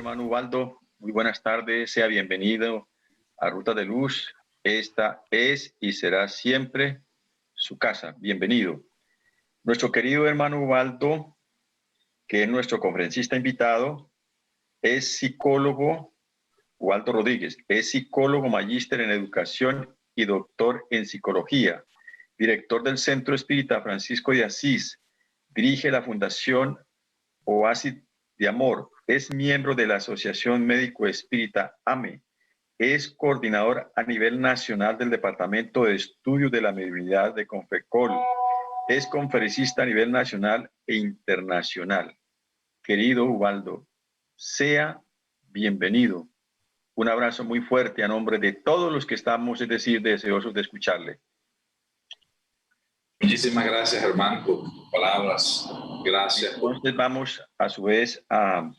hermano Ubaldo. Muy buenas tardes, sea bienvenido a Ruta de Luz. Esta es y será siempre su casa. Bienvenido. Nuestro querido hermano Ubaldo, que es nuestro conferencista invitado, es psicólogo, Ubaldo Rodríguez, es psicólogo magíster en educación y doctor en psicología, director del Centro Espírita Francisco de Asís, dirige la Fundación Oasis de Amor, es miembro de la Asociación Médico Espírita AME, es coordinador a nivel nacional del Departamento de Estudios de la Mediunidad de Confecol, es conferencista a nivel nacional e internacional. Querido Ubaldo, sea bienvenido. Un abrazo muy fuerte a nombre de todos los que estamos, es decir, deseosos de escucharle. Muchísimas gracias, hermano, por tus palabras. Gracias. Entonces vamos a su vez a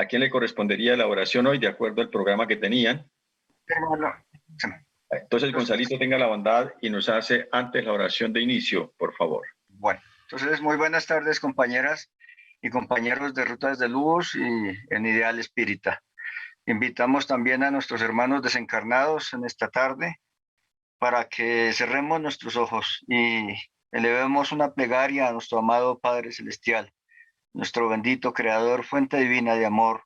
quién le correspondería la oración hoy, de acuerdo al programa que tenían. Entonces, Gonzalito, tenga la bondad y nos hace antes la oración de inicio, por favor. Bueno, entonces muy buenas tardes, compañeras y compañeros de Rutas de Luz y en Ideal Espírita. Invitamos también a nuestros hermanos desencarnados en esta tarde para que cerremos nuestros ojos y elevemos una plegaria a nuestro amado Padre Celestial, nuestro bendito Creador, fuente divina de amor,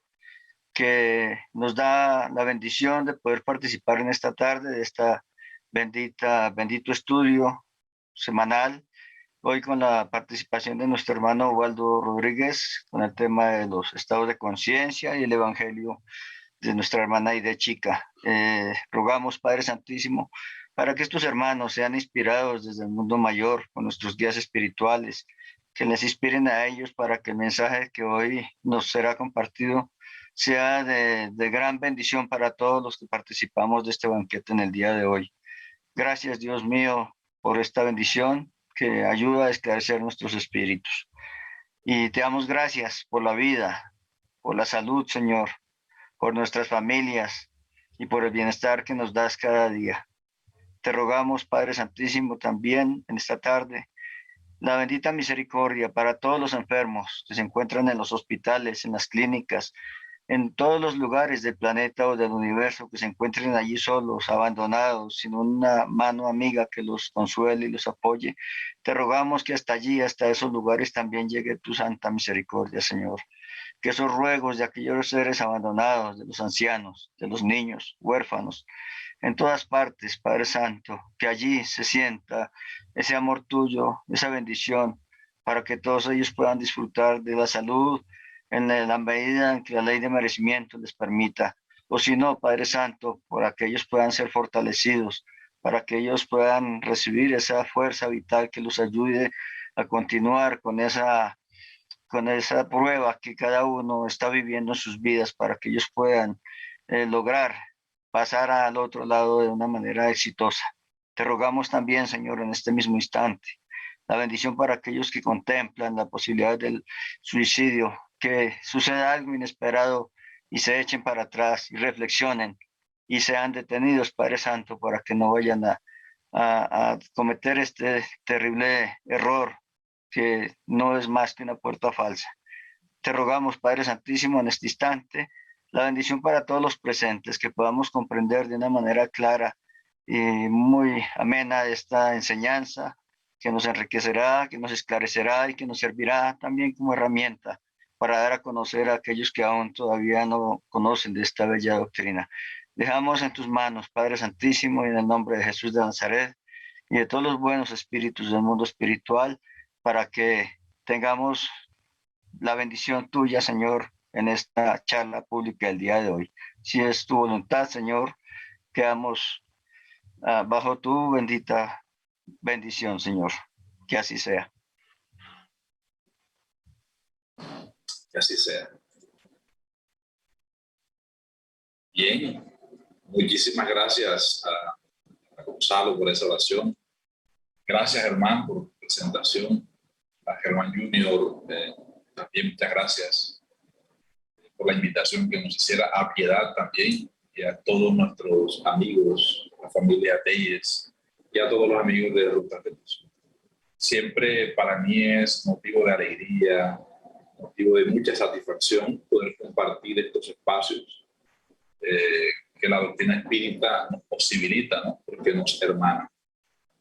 que nos da la bendición de poder participar en esta tarde de esta bendito estudio semanal, hoy con la participación de nuestro hermano Ubaldo Rodríguez, con el tema de los estados de conciencia y el evangelio de nuestra hermana Aide Chica. Rogamos, Padre Santísimo, para que estos hermanos sean inspirados desde el mundo mayor con nuestros guías espirituales, que les inspiren a ellos para que el mensaje que hoy nos será compartido sea de gran bendición para todos los que participamos de este banquete en el día de hoy. Gracias, Dios mío, por esta bendición que ayuda a esclarecer nuestros espíritus. Y te damos gracias por la vida, por la salud, Señor, por nuestras familias y por el bienestar que nos das cada día. Te rogamos, Padre Santísimo, también en esta tarde, la bendita misericordia para todos los enfermos que se encuentran en los hospitales, en las clínicas, en todos los lugares del planeta o del universo, que se encuentren allí solos, abandonados, sin una mano amiga que los consuele y los apoye. Te rogamos que hasta allí, hasta esos lugares también llegue tu santa misericordia, Señor. Que esos ruegos de aquellos seres abandonados, de los ancianos, de los niños, huérfanos, en todas partes, Padre Santo, que allí se sienta ese amor tuyo, esa bendición, para que todos ellos puedan disfrutar de la salud en la medida en que la ley de merecimiento les permita, o si no, Padre Santo, para que ellos puedan ser fortalecidos, para que ellos puedan recibir esa fuerza vital que los ayude a continuar con esa prueba que cada uno está viviendo en sus vidas, para que ellos puedan lograr pasar al otro lado de una manera exitosa. Te rogamos también, Señor, en este mismo instante, la bendición para aquellos que contemplan la posibilidad del suicidio, que suceda algo inesperado y se echen para atrás y reflexionen y sean detenidos, Padre Santo, para que no vayan a cometer este terrible error que no es más que una puerta falsa. Te rogamos, Padre Santísimo, en este instante, la bendición para todos los presentes, que podamos comprender de una manera clara y muy amena esta enseñanza, que nos enriquecerá, que nos esclarecerá y que nos servirá también como herramienta para dar a conocer a aquellos que aún todavía no conocen de esta bella doctrina. Dejamos en tus manos, Padre Santísimo, y en el nombre de Jesús de Nazaret y de todos los buenos espíritus del mundo espiritual, para que tengamos la bendición tuya, Señor, en esta charla pública el día de hoy. Si es tu voluntad, Señor, quedamos bajo tu bendita bendición, Señor. Que así sea. Que así sea. Bien, muchísimas gracias a Gonzalo por esa oración. Gracias, Germán, por tu presentación. A Germán Junior, también muchas gracias por la invitación que nos hiciera, a Piedad también, y a todos nuestros amigos, la familia Telles, y a todos los amigos de Rutas de Luz. Siempre para mí es motivo de alegría motivo de mucha satisfacción poder compartir estos espacios que la doctrina espírita nos posibilita, ¿no? Porque nos hermana.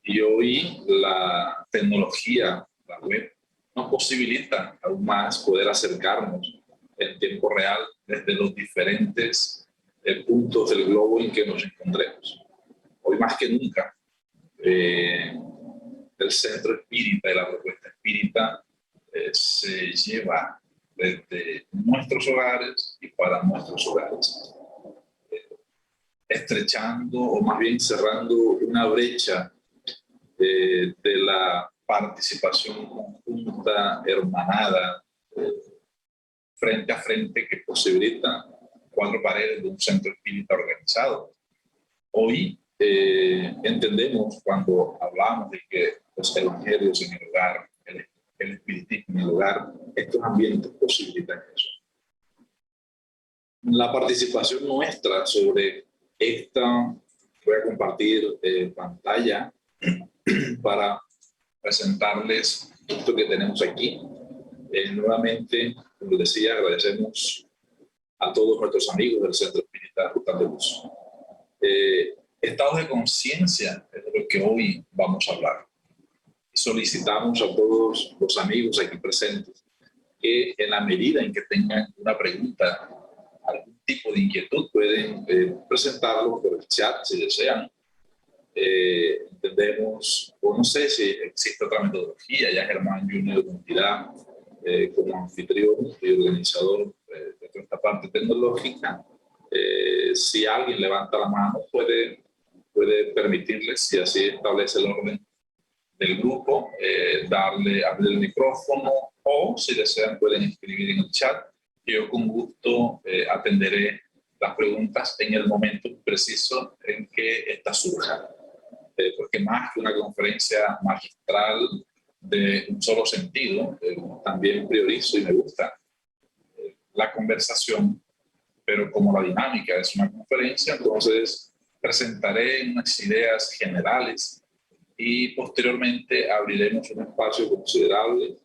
Y hoy la tecnología, la web, nos posibilita aún más poder acercarnos en tiempo real desde los diferentes puntos del globo en que nos encontremos. Hoy más que nunca, el centro espírita y la propuesta espírita se lleva desde nuestros hogares y para nuestros hogares, estrechando o más bien cerrando una brecha de la participación conjunta, hermanada, frente a frente, que posibilita 4 paredes de un centro espírita organizado. Hoy entendemos, cuando hablamos de que los evangelios en el hogar, el espiritismo en el hogar, estos ambientes posibilitan eso. La participación nuestra sobre esta, voy a compartir pantalla para presentarles esto que tenemos aquí. Nuevamente, como decía, agradecemos a todos nuestros amigos del Centro Espírita Rutas de Luz. Estados de conciencia es de lo que hoy vamos a hablar. Solicitamos a todos los amigos aquí presentes que en la medida en que tengan una pregunta, algún tipo de inquietud, pueden presentarlo por el chat si desean. Entendemos, o no sé si existe otra metodología, ya Germán Junior dirá como anfitrión y organizador de toda esta parte tecnológica. Si alguien levanta la mano, puede permitirles, si así establece el orden del grupo, abrir el micrófono, o si desean pueden escribir en el chat. Yo con gusto atenderé las preguntas en el momento preciso en que éstas surjan. Porque más que una conferencia magistral de un solo sentido, también priorizo y me gusta la conversación, pero como la dinámica es una conferencia, entonces presentaré unas ideas generales y posteriormente abriremos un espacio considerable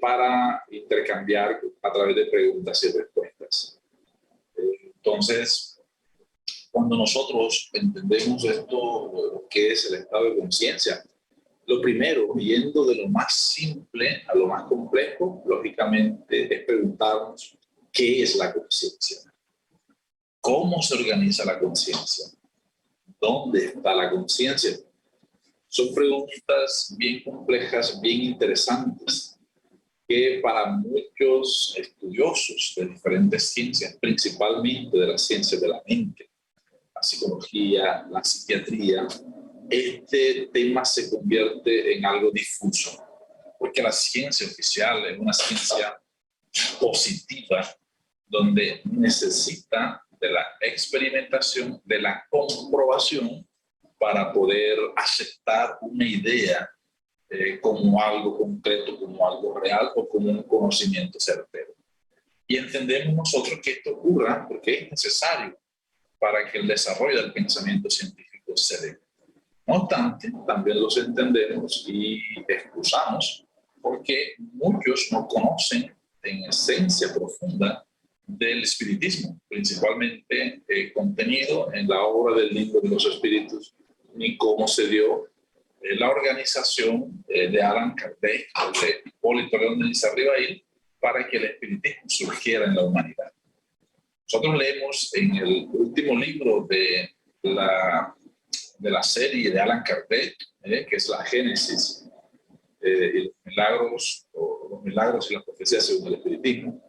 para intercambiar a través de preguntas y respuestas. Entonces, cuando nosotros entendemos esto, ¿qué es el estado de conciencia? Lo primero, yendo de lo más simple a lo más complejo, lógicamente es preguntarnos ¿qué es la conciencia? ¿Cómo se organiza la conciencia? ¿Dónde está la conciencia? Son preguntas bien complejas, bien interesantes, que para muchos estudiosos de diferentes ciencias, principalmente de las ciencias de la mente, la psicología, la psiquiatría, este tema se convierte en algo difuso, porque la ciencia oficial es una ciencia positiva, donde necesita de la experimentación, de la comprobación, para poder aceptar una idea como algo concreto, como algo real o como un conocimiento certero. Y entendemos nosotros que esto ocurra porque es necesario para que el desarrollo del pensamiento científico se dé. No obstante, también los entendemos y excusamos porque muchos no conocen en esencia profunda del espiritismo, principalmente contenido en la obra del Libro de los Espíritus, ni cómo se dio la organización de Allan Kardec, de Hipólito León de Lizarribail, para que el espiritismo surgiera en la humanidad. Nosotros leemos en el último libro de la serie de Allan Kardec, que es la Génesis, y los milagros y las profecías según el espiritismo.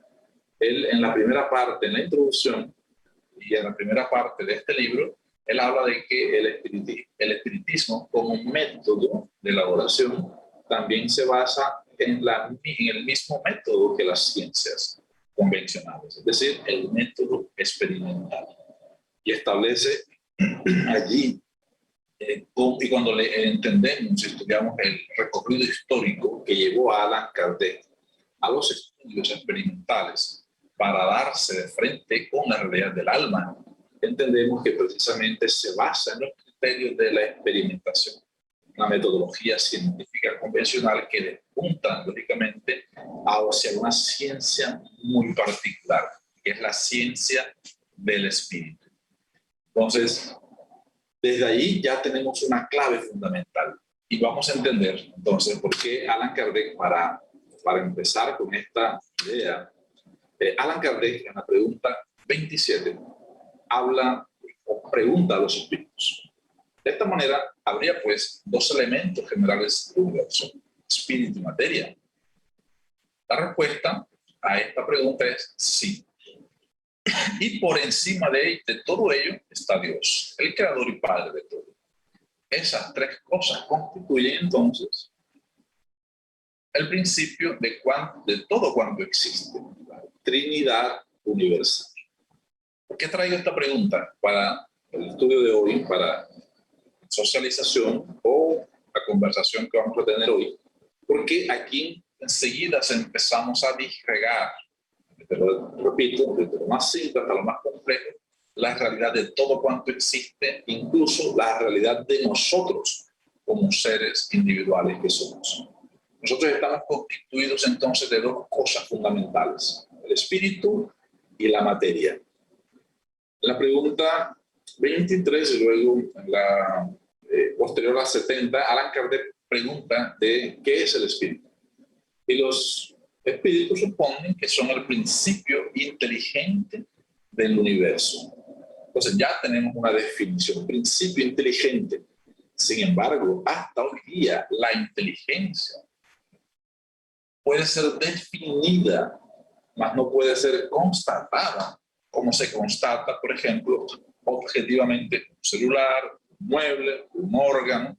Él, en la primera parte, en la introducción y en la primera parte de este libro, él habla de que el espiritismo como método de elaboración también se basa en el mismo método que las ciencias convencionales, es decir, el método experimental. Y establece allí, y cuando le entendemos y estudiamos el recorrido histórico que llevó a Allan Kardec a los estudios experimentales para darse de frente con la realidad del alma, entendemos que precisamente se basa en los criterios de la experimentación. una metodología científica convencional que despunta, lógicamente, hacia una ciencia muy particular, que es la ciencia del espíritu. Entonces, desde ahí ya tenemos una clave fundamental. Y vamos a entender, entonces, por qué Allan Kardec, para empezar con esta idea, Allan Kardec, en la pregunta 27, habla o pregunta a los espíritus. De esta manera, habría pues dos elementos generales del universo, espíritu y materia. La respuesta a esta pregunta es sí. Y por encima de todo ello está Dios, el creador y padre de todo. Esas tres cosas constituyen entonces el principio de todo cuanto existe, la Trinidad universal. ¿Por qué traigo esta pregunta para el estudio de hoy, para socialización o la conversación que vamos a tener hoy? Porque aquí enseguida empezamos a disgregar, repito, desde lo más simple hasta lo más complejo, la realidad de todo cuanto existe, incluso la realidad de nosotros como seres individuales que somos. Nosotros estamos constituidos entonces de dos cosas fundamentales, el espíritu y la materia. La pregunta 23 y luego en la posterior a 70, Allan Kardec pregunta de qué es el espíritu. Y los espíritus suponen que son el principio inteligente del universo. Entonces ya tenemos una definición, principio inteligente. Sin embargo, hasta hoy día la inteligencia puede ser definida, mas no puede ser constatada, como se constata, por ejemplo, objetivamente un celular, un mueble, un órgano,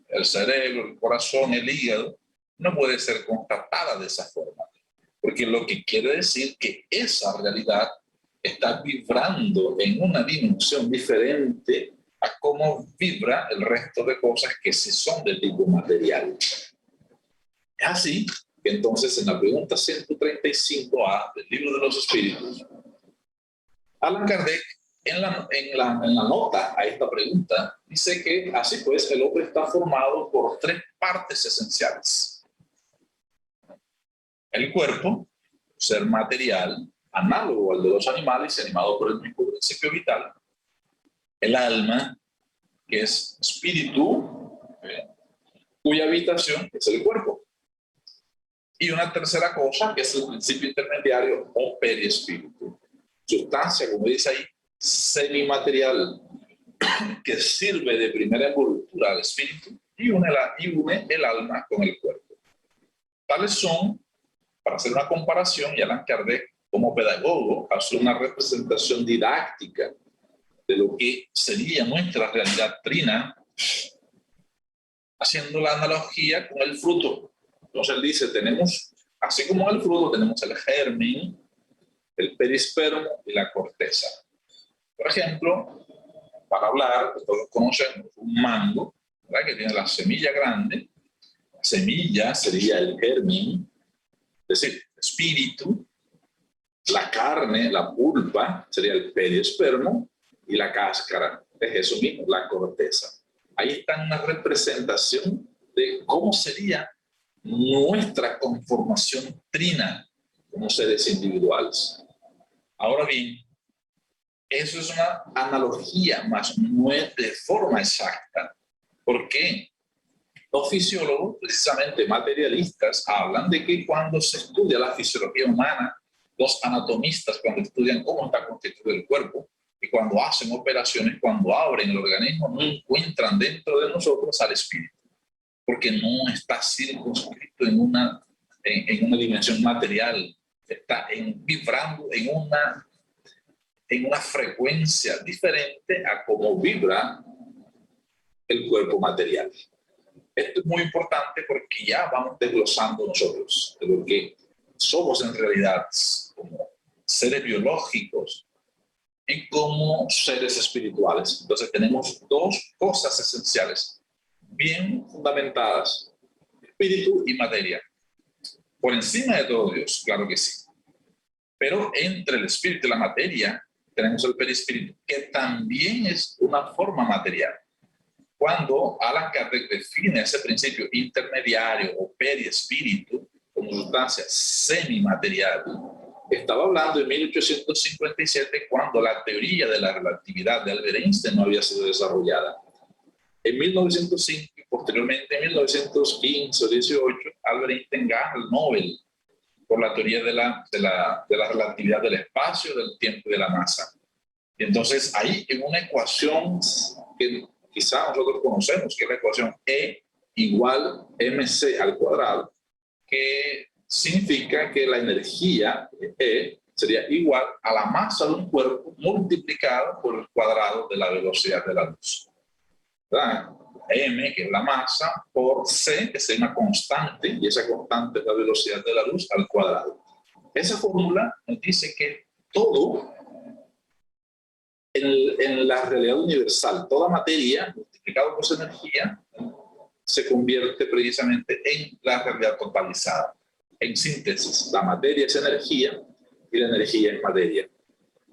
el cerebro, el corazón, el hígado, no puede ser constatada de esa forma. Porque lo que quiere decir que esa realidad está vibrando en una dimensión diferente a cómo vibra el resto de cosas que sí son de tipo material. Es así que entonces en la pregunta 135A del Libro de los Espíritus, Allan Kardec en la nota a esta pregunta dice que así pues el hombre está formado por tres partes esenciales. El cuerpo, ser material, análogo al de los animales, animado por el mismo principio vital. El alma, que es espíritu, cuya habitación es el cuerpo. Y una tercera cosa, que es el principio intermediario o perispíritu. Sustancia, como dice ahí, semimaterial, que sirve de primera envoltura al espíritu y une el alma con el cuerpo. Tales son, para hacer una comparación, y Allan Kardec, como pedagogo, hace una representación didáctica de lo que sería nuestra realidad trina, haciendo la analogía con el fruto. Entonces él dice, tenemos, así como el fruto, tenemos el germen, el perispermo y la corteza. Por ejemplo, para hablar, todos conocemos un mango, ¿verdad?, que tiene la semilla grande. La semilla sería el germen, es decir, espíritu. La carne, la pulpa, sería el periespermo, y la cáscara es eso mismo, la corteza. Ahí está una representación de cómo sería nuestra conformación trina como seres individuales. Ahora bien, eso es una analogía, más no es de forma exacta. ¿Por qué? Los fisiólogos, precisamente materialistas, hablan de que cuando se estudia la fisiología humana, los anatomistas, cuando estudian cómo está constituido el cuerpo y cuando hacen operaciones, cuando abren el organismo, no encuentran dentro de nosotros al espíritu, porque no está circunscrito en una dimensión material, está vibrando en una frecuencia diferente a cómo vibra el cuerpo material. Esto es muy importante porque ya vamos desglosando nosotros de lo que somos en realidad como seres biológicos y como seres espirituales. Entonces tenemos dos cosas esenciales bien fundamentadas, espíritu y materia. Por encima de todo Dios, claro que sí. Pero entre el espíritu y la materia tenemos el perispíritu, que también es una forma material. cuando Allan Kardec define ese principio intermediario o periespíritu como sustancia semimaterial, estaba hablando en 1857, cuando la teoría de la relatividad de Albert Einstein no había sido desarrollada. En 1905 y posteriormente en 1915 o 18, Albert Einstein gana el Nobel por la teoría de la relatividad del espacio, del tiempo y de la masa. Y entonces ahí, en una ecuación que quizá nosotros conocemos, que es la ecuación E igual mc al cuadrado, que significa que la energía E sería igual a la masa de un cuerpo multiplicado por el cuadrado de la velocidad de la luz. ¿Verdad? M, que es la masa, por C, que es una constante, y esa constante es la velocidad de la luz al cuadrado. Esa fórmula nos dice que todo en la realidad universal, toda materia multiplicada por su energía, se convierte precisamente en la realidad totalizada. En síntesis, la materia es energía y la energía es materia.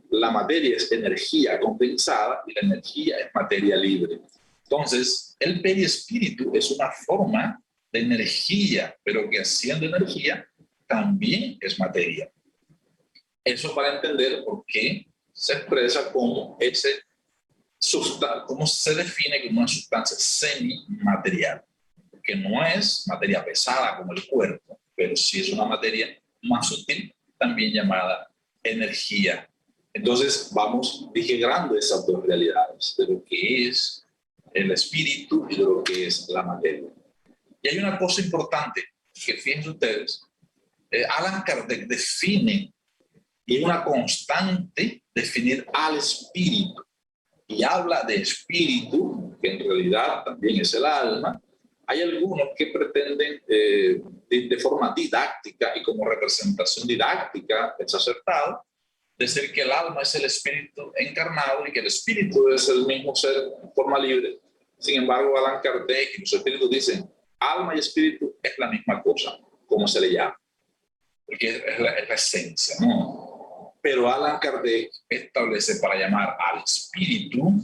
La materia es energía condensada y la energía es materia libre. Entonces, el periespíritu es una forma de energía, pero que siendo energía también es materia. Eso para entender por qué se expresa como cómo se define como una sustancia semimaterial, que no es materia pesada como el cuerpo, pero sí es una materia más sutil, también llamada energía. Entonces vamos integrando esas dos realidades, de lo que es el espíritu y de lo que es la materia. Y hay una cosa importante, que fíjense ustedes, Allan Kardec define, y es una constante definir al espíritu, y habla de espíritu, que en realidad también es el alma. Hay algunos que pretenden de forma didáctica y como representación didáctica, es acertado, decir que el alma es el espíritu encarnado y que el espíritu es el mismo ser en forma libre. Sin embargo, Allan Kardec y los espíritus dicen, alma y espíritu es la misma cosa, como se le llama, porque es la esencia, ¿no? Pero Allan Kardec establece para llamar al espíritu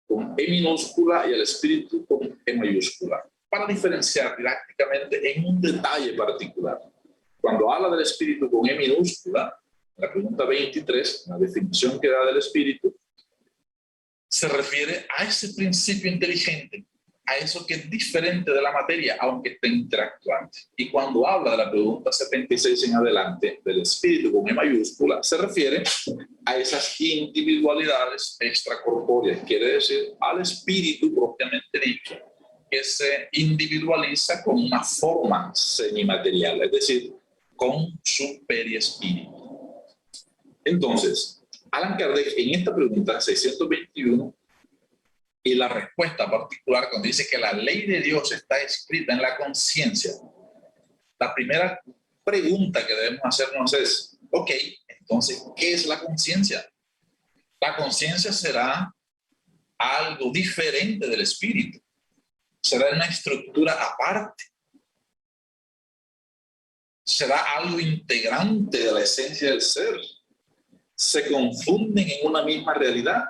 con E minúscula y al espíritu con E mayúscula, para diferenciar didácticamente en un detalle particular. Cuando habla del espíritu con E minúscula, la pregunta 23, la definición que da del espíritu, se refiere a ese principio inteligente, a eso que es diferente de la materia, aunque esté interactuante. Y cuando habla de la pregunta 76 en adelante, del espíritu con E mayúscula, se refiere a esas individualidades extracorpóreas, quiere decir al espíritu propiamente dicho, que se individualiza con una forma semimaterial, es decir, con su periespíritu. Entonces, Allan Kardec en esta pregunta 621 y la respuesta particular cuando dice que la ley de Dios está escrita en la conciencia, la primera pregunta que debemos hacernos es, ok, entonces, ¿qué es la conciencia? La conciencia será algo diferente del espíritu, será una estructura aparte, será algo integrante de la esencia del ser. Se confunden en una misma realidad.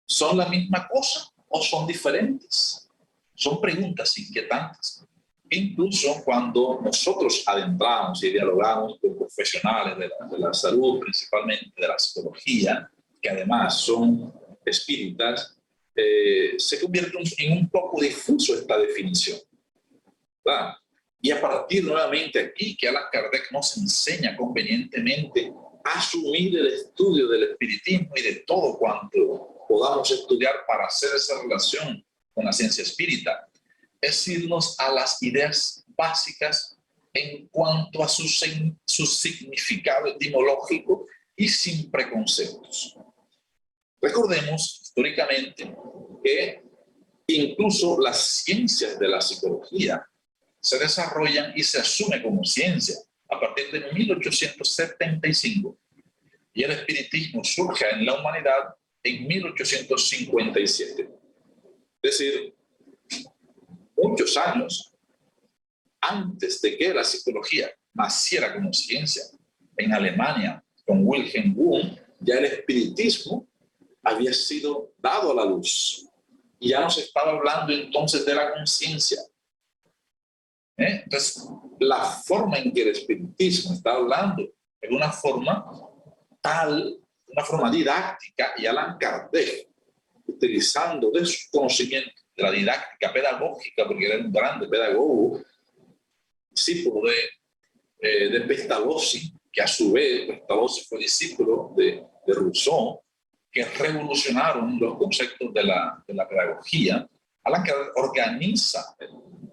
¿Son la misma cosa o son diferentes? Son preguntas inquietantes. Incluso cuando nosotros adentramos y dialogamos con profesionales de la salud, principalmente de la psicología, que además son espíritas, se convierte en un poco difuso esta definición, ¿verdad? Y a partir nuevamente aquí que Allan Kardec nos enseña convenientemente a asumir el estudio del espiritismo y de todo cuanto podamos estudiar para hacer esa relación con la ciencia espírita, es irnos a las ideas básicas en cuanto a su significado etimológico y sin preconceptos. Recordemos históricamente que incluso las ciencias de la psicología se desarrollan y se asume como ciencia a partir de 1875 y el espiritismo surge en la humanidad en 1857. Es decir, muchos años antes de que la psicología naciera como ciencia. En Alemania, con Wilhelm Wundt, ya el espiritismo había sido dado a la luz. y ya nos estaba hablando entonces de la conciencia. Entonces, la forma en que el espiritismo está hablando es una forma tal, una forma didáctica, y Allan Kardec, utilizando de su conocimiento, de la didáctica pedagógica, porque era un grande pedagogo, discípulo de Pestalozzi, que a su vez Pestalozzi fue discípulo de Rousseau, que revolucionaron los conceptos de la pedagogía. Allan Kardec organiza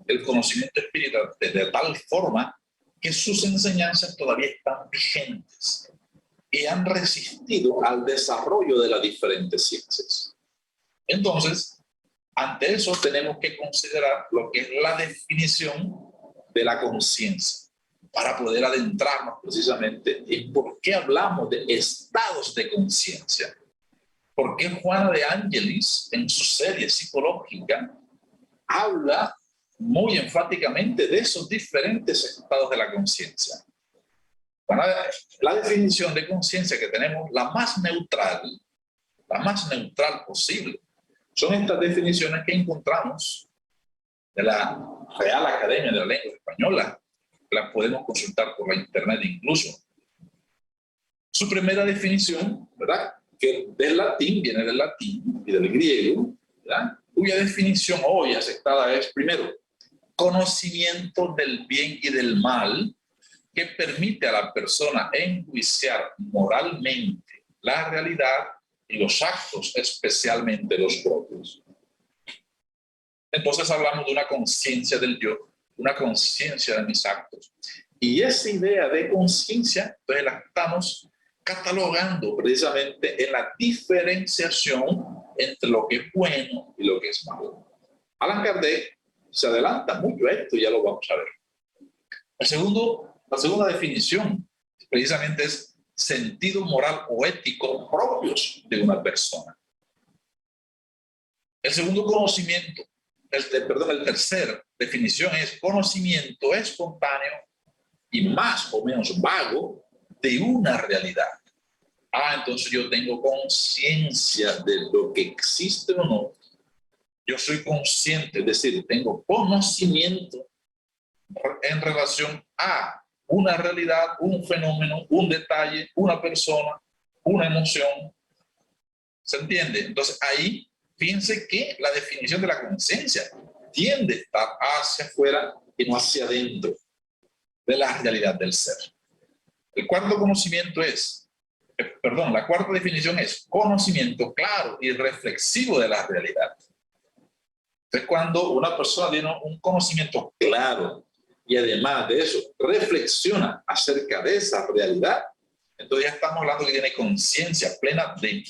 el conocimiento espiritual de tal forma que sus enseñanzas todavía están vigentes y han resistido al desarrollo de las diferentes ciencias. Entonces, ante eso tenemos que considerar lo que es la definición de la conciencia, para poder adentrarnos precisamente en por qué hablamos de estados de conciencia. ¿Por qué Juana de Ángelis, en su serie psicológica, habla muy enfáticamente de esos diferentes estados de la conciencia? La definición de conciencia que tenemos, la más neutral posible, son estas definiciones que encontramos de la Real Academia de la Lengua Española. Las podemos consultar por la internet incluso. Su primera definición, ¿verdad?, que del latín, viene del latín y del griego, ¿verdad?, cuya definición hoy aceptada es, primero, conocimiento del bien y del mal, que permite a la persona enjuiciar moralmente la realidad y los actos, especialmente los propios. Entonces hablamos de una conciencia del yo, una conciencia de mis actos. Y esa idea de conciencia, entonces la estamos catalogando precisamente en la diferenciación entre lo que es bueno y lo que es malo. Allan Kardec se adelanta mucho a esto y ya lo vamos a ver. La segunda definición precisamente es sentido moral o ético propios de una persona. El segundo conocimiento, el tercer definición es conocimiento espontáneo y más o menos vago de una realidad. Entonces yo tengo conciencia de lo que existe o no. Yo soy consciente, es decir, tengo conocimiento en relación a una realidad, un fenómeno, un detalle, una persona, una emoción. ¿Se entiende? Entonces ahí, fíjense que la definición de la conciencia tiende a estar hacia afuera y no hacia adentro de la realidad del ser. El cuarto conocimiento la cuarta definición es conocimiento claro y reflexivo de la realidad. Entonces, cuando una persona tiene un conocimiento claro y además de eso reflexiona acerca de esa realidad, entonces ya estamos hablando que tiene conciencia plena de.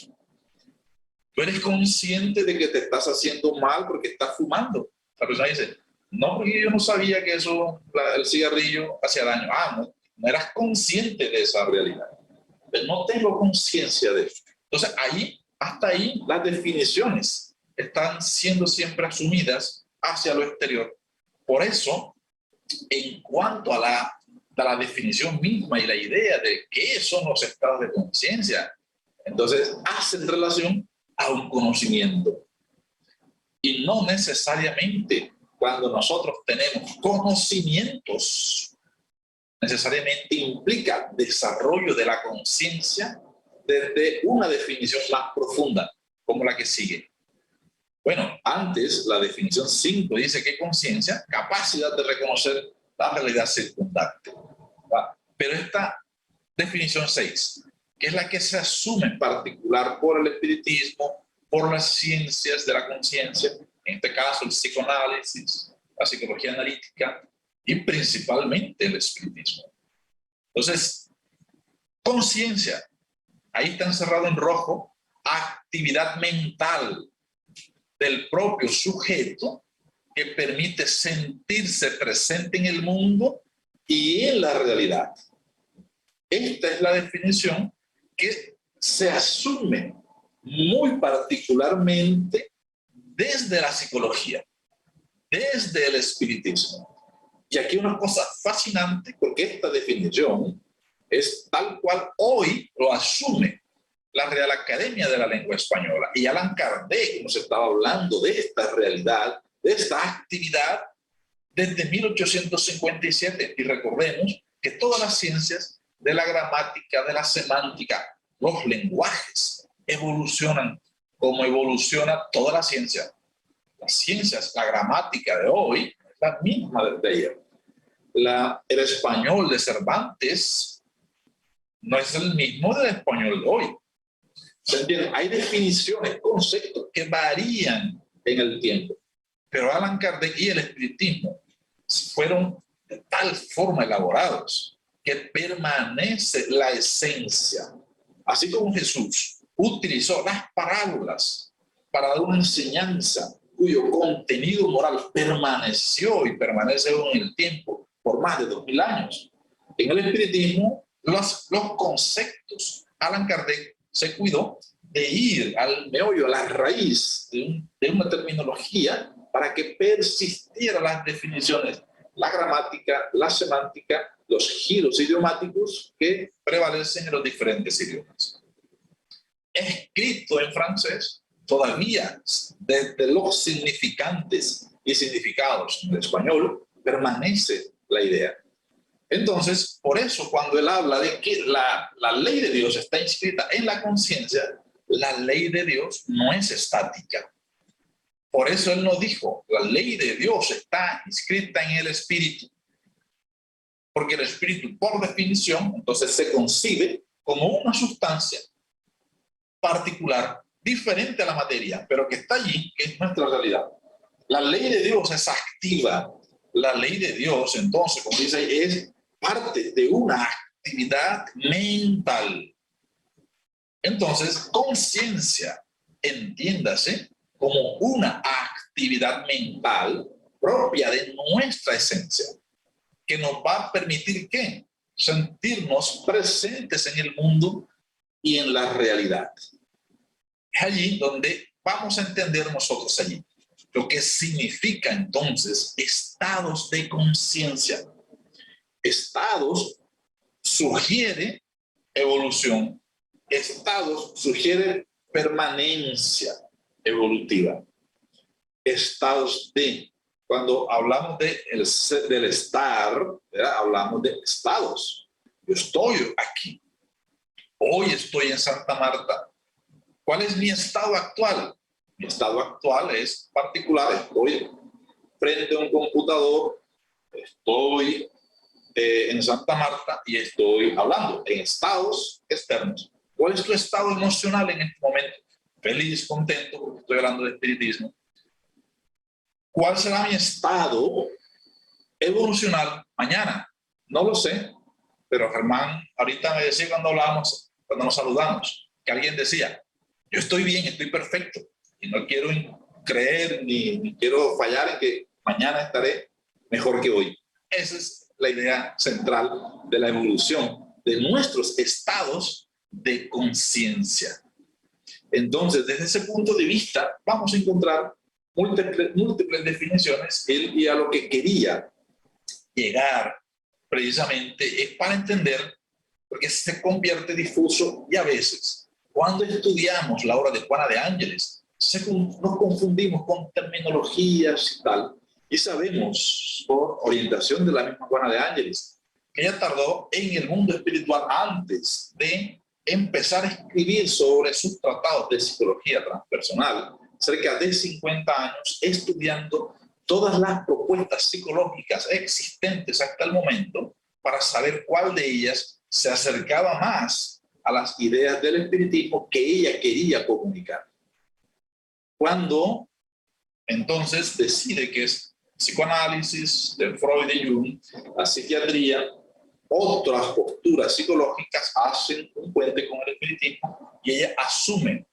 Tú eres consciente de que te estás haciendo mal porque estás fumando. La persona dice, no, porque yo no sabía que el cigarrillo hacía daño. No eras consciente de esa realidad. Pero no tengo conciencia de eso. Entonces, hasta ahí, las definiciones están siendo siempre asumidas hacia lo exterior. Por eso, en cuanto a la definición misma y la idea de qué son los estados de conciencia, entonces hacen relación a un conocimiento. Y no necesariamente cuando nosotros tenemos conocimientos, necesariamente implica desarrollo de la conciencia desde una definición más profunda, como la que sigue. Bueno, antes la definición 5 dice que conciencia, capacidad de reconocer la realidad circundante. ¿Va? Pero esta definición 6, que es la que se asume en particular por el espiritismo, por las ciencias de la conciencia, en este caso el psicoanálisis, la psicología analítica y principalmente el espiritismo. Entonces, conciencia, ahí está encerrado en rojo, actividad mental del propio sujeto que permite sentirse presente en el mundo y en la realidad. Esta es la definición que se asume muy particularmente desde la psicología, desde el espiritismo. Y aquí una cosa fascinante, porque esta definición es tal cual hoy lo asume la Real Academia de la Lengua Española. Y Allan Kardec nos estaba hablando de esta realidad, de esta actividad desde 1857. Y recordemos que todas las ciencias de la gramática, de la semántica, los lenguajes evolucionan como evoluciona toda la ciencia. Las ciencias, la gramática de hoy es la misma de ayer. El español de Cervantes no es el mismo del español de hoy. ¿Se entiende? Hay definiciones, conceptos que varían en el tiempo. Pero Allan Kardec y el espiritismo fueron de tal forma elaborados que permanece la esencia. Así como Jesús utilizó las parábolas para dar una enseñanza cuyo contenido moral permaneció y permanece en el tiempo por más de 2000 años. En el espiritismo, los conceptos, Allan Kardec se cuidó de ir al meollo, a la raíz de una terminología para que persistieran las definiciones, la gramática, la semántica, los giros idiomáticos que prevalecen en los diferentes idiomas. Escrito en francés, todavía desde los significantes y significados en el español, permanece la idea. Entonces, por eso cuando él habla de que la ley de Dios está inscrita en la conciencia, la ley de Dios no es estática. Por eso él no dijo, la ley de Dios está inscrita en el espíritu. Porque el espíritu, por definición, entonces se concibe como una sustancia particular, diferente a la materia, pero que está allí, que es nuestra realidad. La ley de Dios es activa. La ley de Dios, entonces, como dice ahí, es parte de una actividad mental. Entonces, conciencia, entiéndase, como una actividad mental propia de nuestra esencia, que nos va a permitir, ¿qué? Sentirnos presentes en el mundo y en la realidad. Es allí donde vamos a entender nosotros allí lo que significa entonces estados de conciencia. Estados sugiere evolución, estados sugiere permanencia evolutiva. Estados de, cuando hablamos del estar, ¿verdad? Hablamos de estados. Yo estoy aquí, hoy estoy en Santa Marta. ¿Cuál es mi estado actual? Mi estado actual es particular. Estoy frente a un computador, estoy en Santa Marta y estoy hablando en estados externos. ¿Cuál es tu estado emocional en este momento? Feliz, contento, porque estoy hablando de espiritismo. ¿Cuál será mi estado evolucional mañana? No lo sé, pero Germán ahorita me decía cuando hablábamos, cuando nos saludamos, que alguien decía, yo estoy bien, estoy perfecto, y no quiero creer ni quiero fallar en que mañana estaré mejor que hoy. Esa es la idea central de la evolución de nuestros estados de conciencia. Entonces, desde ese punto de vista, vamos a encontrar múltiples definiciones. Y a lo que quería llegar precisamente es para entender, porque se convierte difuso y a veces, cuando estudiamos la obra de Juana de Ángeles, nos confundimos con terminologías y tal, y sabemos, por orientación de la misma Juana de Ángeles, que ella tardó en el mundo espiritual antes de empezar a escribir sobre sus tratados de psicología transpersonal, cerca de 50 años estudiando todas las propuestas psicológicas existentes hasta el momento para saber cuál de ellas se acercaba más a las ideas del espiritismo que ella quería comunicar. Cuando entonces decide que es psicoanálisis de Freud y Jung, la psiquiatría, otras posturas psicológicas hacen un puente con el espiritismo y ella asume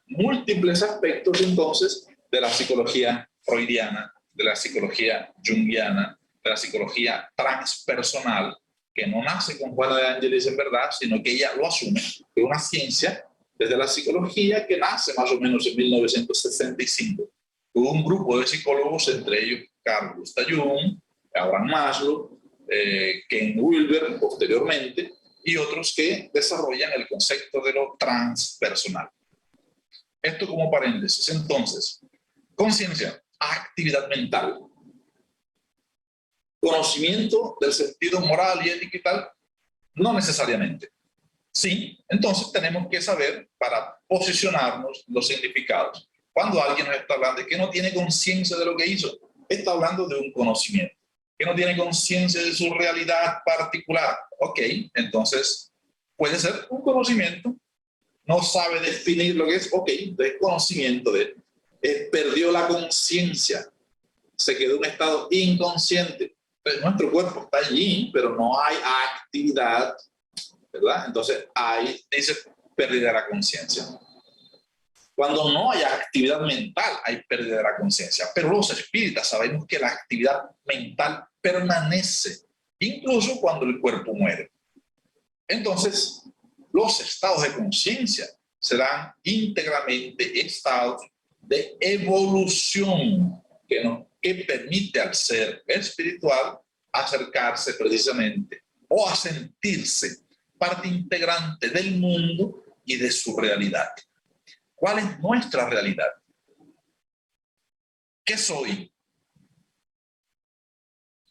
múltiples aspectos entonces de la psicología freudiana, de la psicología junguiana, de la psicología transpersonal, que no nace con Juana de Ángeles en verdad, sino que ella lo asume, que es una ciencia desde la psicología que nace más o menos en 1965. Hubo un grupo de psicólogos, entre ellos Carl Gustav Jung, Abraham Maslow, Ken Wilber posteriormente, y otros que desarrollan el concepto de lo transpersonal. Esto como paréntesis. Entonces, conciencia, actividad mental, conocimiento del sentido moral y ético y tal, no necesariamente. Sí, entonces tenemos que saber para posicionarnos los significados. Cuando alguien nos está hablando de que no tiene conciencia de lo que hizo, está hablando de un conocimiento. Que no tiene conciencia de su realidad particular. Ok, entonces puede ser un conocimiento, no sabe definir lo que es, ok, desconocimiento de, perdió la conciencia, se quedó en un estado inconsciente. Entonces, nuestro cuerpo está allí, pero no hay actividad, ¿verdad? Entonces ahí dice pérdida de la conciencia. Cuando no hay actividad mental, hay pérdida de la conciencia. Pero los espíritas sabemos que la actividad mental permanece, incluso cuando el cuerpo muere. Entonces, los estados de conciencia serán íntegramente estados de evolución que permite al ser espiritual acercarse precisamente o a sentirse parte integrante del mundo y de su realidad. ¿Cuál es nuestra realidad? ¿Qué soy?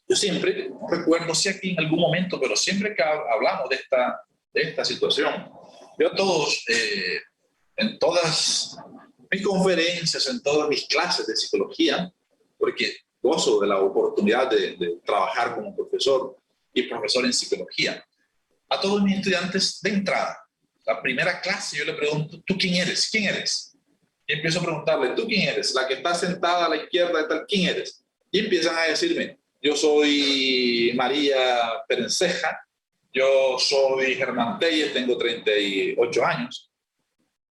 Yo siempre, no recuerdo si aquí en algún momento, pero siempre que hablamos de esta situación, yo todos, en todas mis conferencias, en todas mis clases de psicología, porque gozo de la oportunidad de trabajar como profesor y profesor en psicología, a todos mis estudiantes de entrada, la primera clase yo le pregunto, ¿tú quién eres? ¿Quién eres? Y empiezo a preguntarle, ¿tú quién eres? La que está sentada a la izquierda de tal, ¿quién eres? Y empiezan a decirme, yo soy María Perenceja, yo soy Germán Telles, tengo 38 años.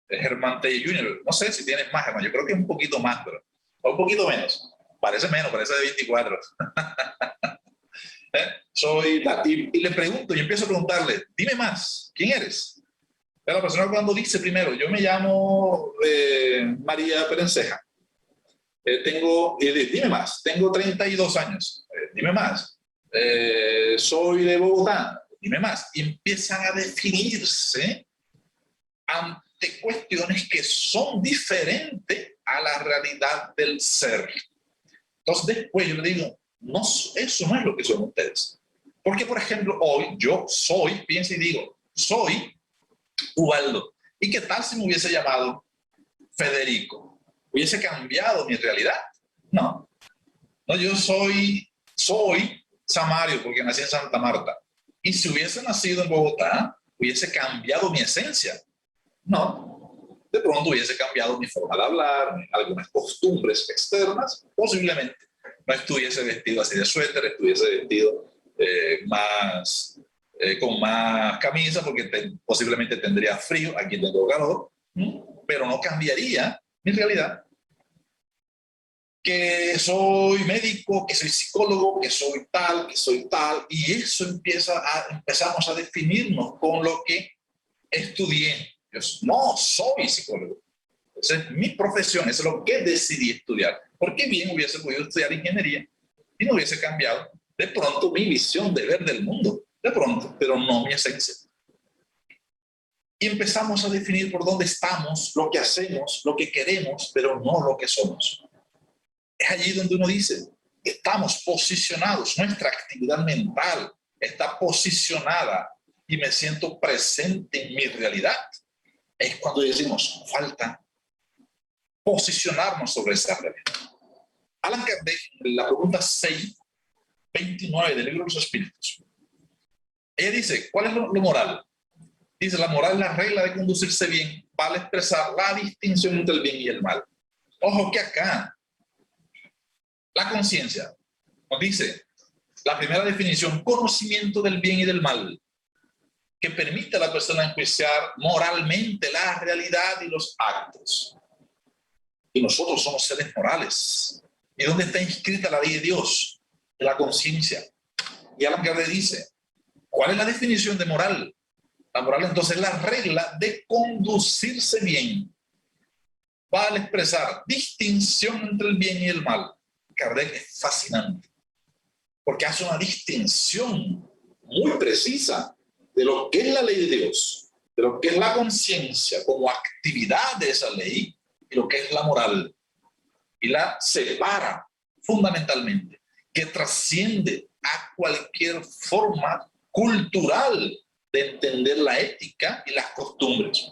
Germán Telles Jr., no sé si tienes más, Germán, yo creo que un poquito más, pero o un poquito menos. Parece menos, parece de 24. Y le pregunto, y empiezo a preguntarle, dime más, ¿quién eres? Pero la persona cuando dice primero, yo me llamo María Perenceja, dime más, tengo 32 años, dime más, soy de Bogotá, dime más, y empiezan a definirse ante cuestiones que son diferentes a la realidad del ser. Entonces después yo le digo, no, eso no es lo que son ustedes. Porque, por ejemplo, hoy yo soy, pienso y digo, soy Ubaldo. ¿Y qué tal si me hubiese llamado Federico? ¿Hubiese cambiado mi realidad? No. No, yo soy Samario porque nací en Santa Marta. Y si hubiese nacido en Bogotá, hubiese cambiado mi esencia. No. De pronto hubiese cambiado mi forma de hablar, algunas costumbres externas, posiblemente. No estuviese vestido así de suéter, estuviese vestido con más camisa, porque posiblemente tendría frío, aquí tengo calor, pero no cambiaría mi realidad. Que soy médico, que soy psicólogo, que soy tal, y eso empezamos a definirnos con lo que estudié. Yo no soy psicólogo. Esa es mi profesión, eso es lo que decidí estudiar. Porque bien hubiese podido estudiar ingeniería y no hubiese cambiado de pronto mi visión de ver del mundo, de pronto, pero no mi esencia. Y empezamos a definir por dónde estamos, lo que hacemos, lo que queremos, pero no lo que somos. Es allí donde uno dice, estamos posicionados, nuestra actividad mental está posicionada y me siento presente en mi realidad. Es cuando decimos, falta posicionarnos sobre esa realidad. Allan Kardec, la pregunta 629 del libro de los Espíritus, ella dice, ¿cuál es lo moral? Dice, la moral es la regla de conducirse bien para expresar la distinción entre el bien y el mal. Ojo que acá, la conciencia nos dice, la primera definición, conocimiento del bien y del mal, que permite a la persona enjuiciar moralmente la realidad y los actos. Y nosotros somos seres morales. ¿Y dónde está inscrita la ley de Dios? En la conciencia. Y Allan Kardec dice, ¿cuál es la definición de moral? La moral entonces es la regla de conducirse bien. Va a expresar distinción entre el bien y el mal. Kardec es fascinante, porque hace una distinción muy precisa de lo que es la ley de Dios, de lo que es la conciencia como actividad de esa ley y lo que es la moral. Y la separa fundamentalmente, que trasciende a cualquier forma cultural de entender la ética y las costumbres.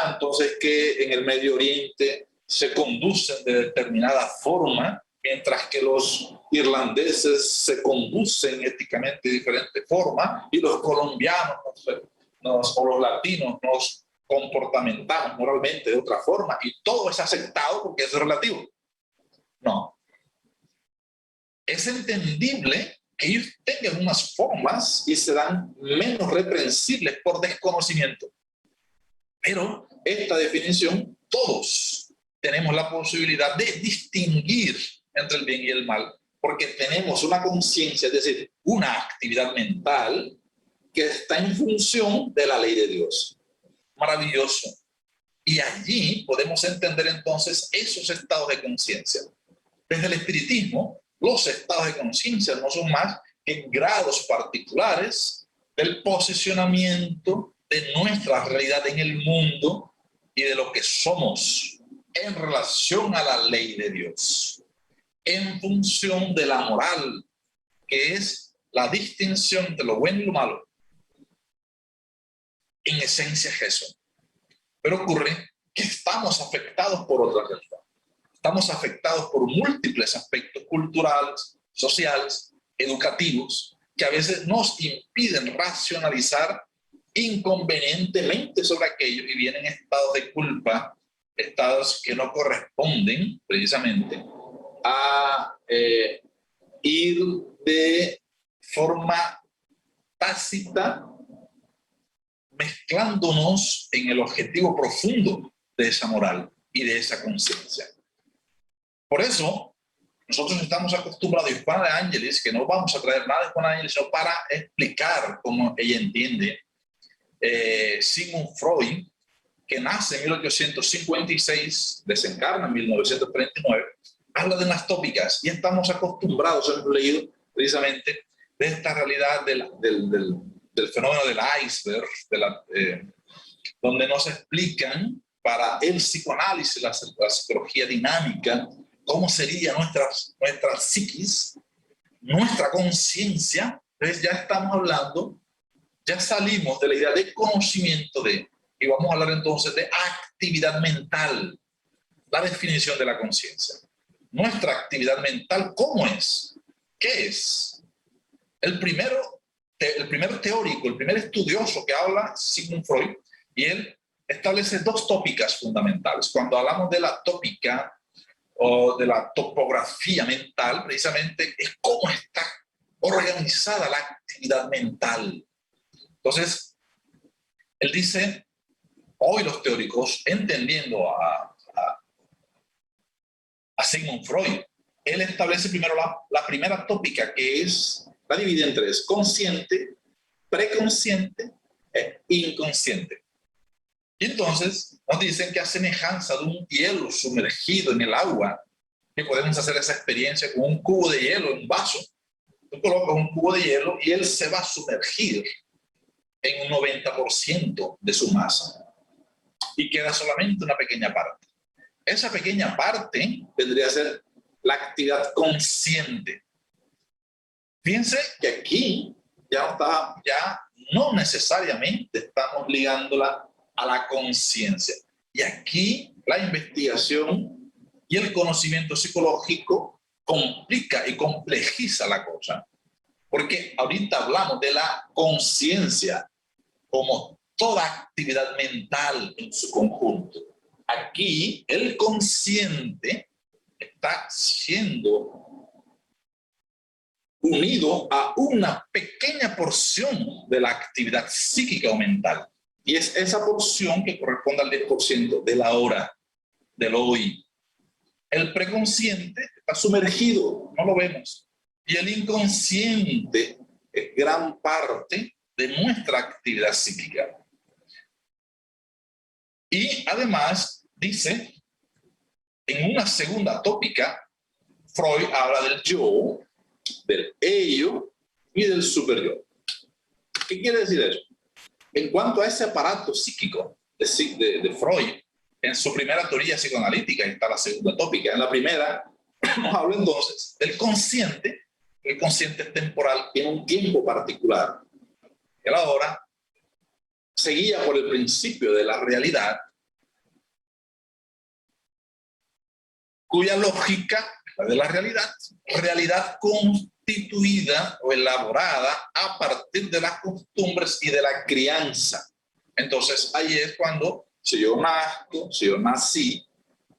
Entonces que en el Medio Oriente se conducen de determinada forma, mientras que los irlandeses se conducen éticamente de diferente forma, y los colombianos o los latinos nos comportamentamos moralmente de otra forma, y todo es aceptado porque es relativo. No. Es entendible que ellos tengan unas formas y se dan menos reprensibles por desconocimiento. Pero esta definición, todos tenemos la posibilidad de distinguir entre el bien y el mal, porque tenemos una conciencia, es decir, una actividad mental que está en función de la ley de Dios. Maravilloso. Y allí podemos entender entonces esos estados de conciencia. Desde el espiritismo, los estados de conciencia no son más que grados particulares del posicionamiento de nuestra realidad en el mundo y de lo que somos en relación a la ley de Dios, en función de la moral, que es la distinción entre lo bueno y lo malo. En esencia es eso. Pero ocurre que estamos afectados por otra realidad. Estamos afectados por múltiples aspectos culturales, sociales, educativos, que a veces nos impiden racionalizar inconvenientemente sobre aquello, y vienen estados de culpa, estados que no corresponden precisamente a ir de forma tácita mezclándonos en el objetivo profundo de esa moral y de esa conciencia. Por eso, nosotros estamos acostumbrados a Juana de Ángeles, que no vamos a traer nada de Juana de Ángeles, sino para explicar cómo ella entiende. Sigmund Freud, que nace en 1856, desencarna en 1939, habla de las tópicas, y estamos acostumbrados, hemos leído precisamente de esta realidad del fenómeno del iceberg, donde nos explican para el psicoanálisis, la psicología dinámica, cómo sería nuestra psiquis, nuestra conciencia. Entonces ya estamos hablando, ya salimos de la idea de conocimiento y vamos a hablar entonces de actividad mental, la definición de la conciencia. Nuestra actividad mental, ¿cómo es? ¿Qué es? El primer teórico, el primer estudioso que habla, Sigmund Freud, y él establece dos tópicas fundamentales. Cuando hablamos de la tópica o de la topografía mental, precisamente es cómo está organizada la actividad mental. Entonces, él dice, hoy los teóricos, entendiendo a Sigmund Freud, él establece primero la primera tópica, que es, la divide en tres: consciente, preconsciente e inconsciente. Y entonces nos dicen que a semejanza de un hielo sumergido en el agua, que podemos hacer esa experiencia con un cubo de hielo en un vaso. Tú colocas un cubo de hielo y él se va a sumergir en un 90% de su masa y queda solamente una pequeña parte. Esa pequeña parte vendría a ser la actividad consciente. Fíjense que aquí ya no necesariamente estamos ligándola a la conciencia. Y aquí la investigación y el conocimiento psicológico complica y complejiza la cosa. Porque ahorita hablamos de la conciencia como toda actividad mental en su conjunto. Aquí el consciente está siendo unido a una pequeña porción de la actividad psíquica o mental. Y es esa porción que corresponde al 10% de la hora, del hoy. El preconsciente está sumergido, no lo vemos. Y el inconsciente es gran parte de nuestra actividad psíquica. Y además dice, en una segunda tópica, Freud habla del yo, del ello y del superior. ¿Qué quiere decir eso? En cuanto a ese aparato psíquico de Freud, en su primera teoría psicoanalítica, está la segunda tópica. En la primera, nos habla entonces del consciente. El consciente es temporal en un tiempo particular. Él ahora se guía por el principio de la realidad, cuya lógica, la de la realidad constituida o elaborada a partir de las costumbres y de la crianza. Entonces, ahí es cuando, si yo nací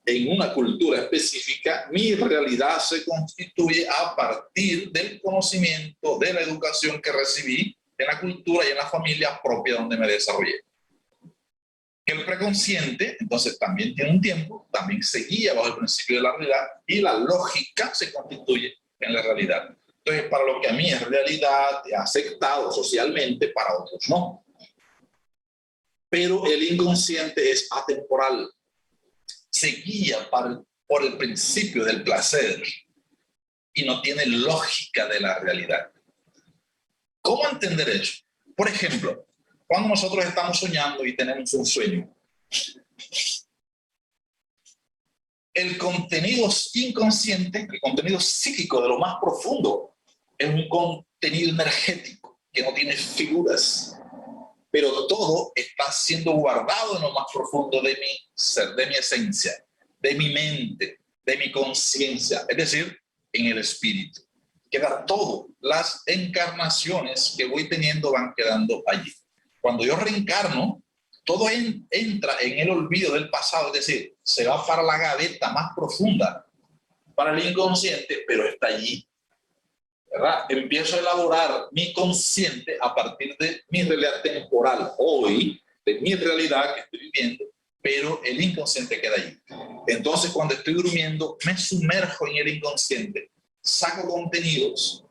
en una cultura específica, mi realidad se constituye a partir del conocimiento, de la educación que recibí en la cultura y en la familia propia donde me desarrollé. Que el preconsciente, entonces, también tiene un tiempo, también se guía bajo el principio de la realidad y la lógica se constituye en la realidad. Entonces, para lo que a mí es realidad, aceptado socialmente, para otros no. Pero el inconsciente es atemporal. Se guía por el principio del placer y no tiene lógica de la realidad. ¿Cómo entender eso? Por ejemplo, cuando nosotros estamos soñando y tenemos un sueño, el contenido inconsciente, el contenido psíquico de lo más profundo, es un contenido energético que no tiene figuras, pero todo está siendo guardado en lo más profundo de mi ser, de mi esencia, de mi mente, de mi conciencia, es decir, en el espíritu. Queda todo, las encarnaciones que voy teniendo van quedando allí. Cuando yo reencarno, todo entra en el olvido del pasado, es decir, se va para la gaveta más profunda, para el inconsciente, pero está allí, ¿verdad? Empiezo a elaborar mi consciente a partir de mi realidad temporal, hoy, de mi realidad que estoy viviendo, pero el inconsciente queda allí. Entonces, cuando estoy durmiendo, me sumerjo en el inconsciente, saco contenidos,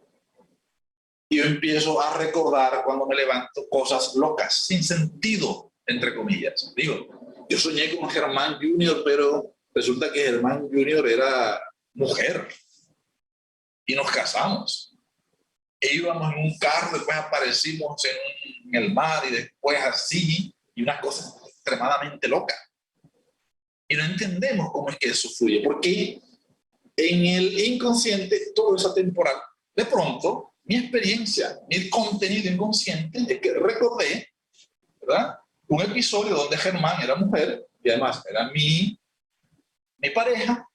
y yo empiezo a recordar cuando me levanto cosas locas, sin sentido, entre comillas. Digo, yo soñé con Germán Junior, pero resulta que Germán Junior era mujer. Y nos casamos. E íbamos en un carro, después aparecimos en el mar y después así, y una cosa extremadamente loca. Y no entendemos cómo es que eso fluye, porque en el inconsciente todo es atemporal. De pronto, mi experiencia, mi contenido inconsciente es que recordé, ¿verdad?, un episodio donde Germán era mujer y además era mi pareja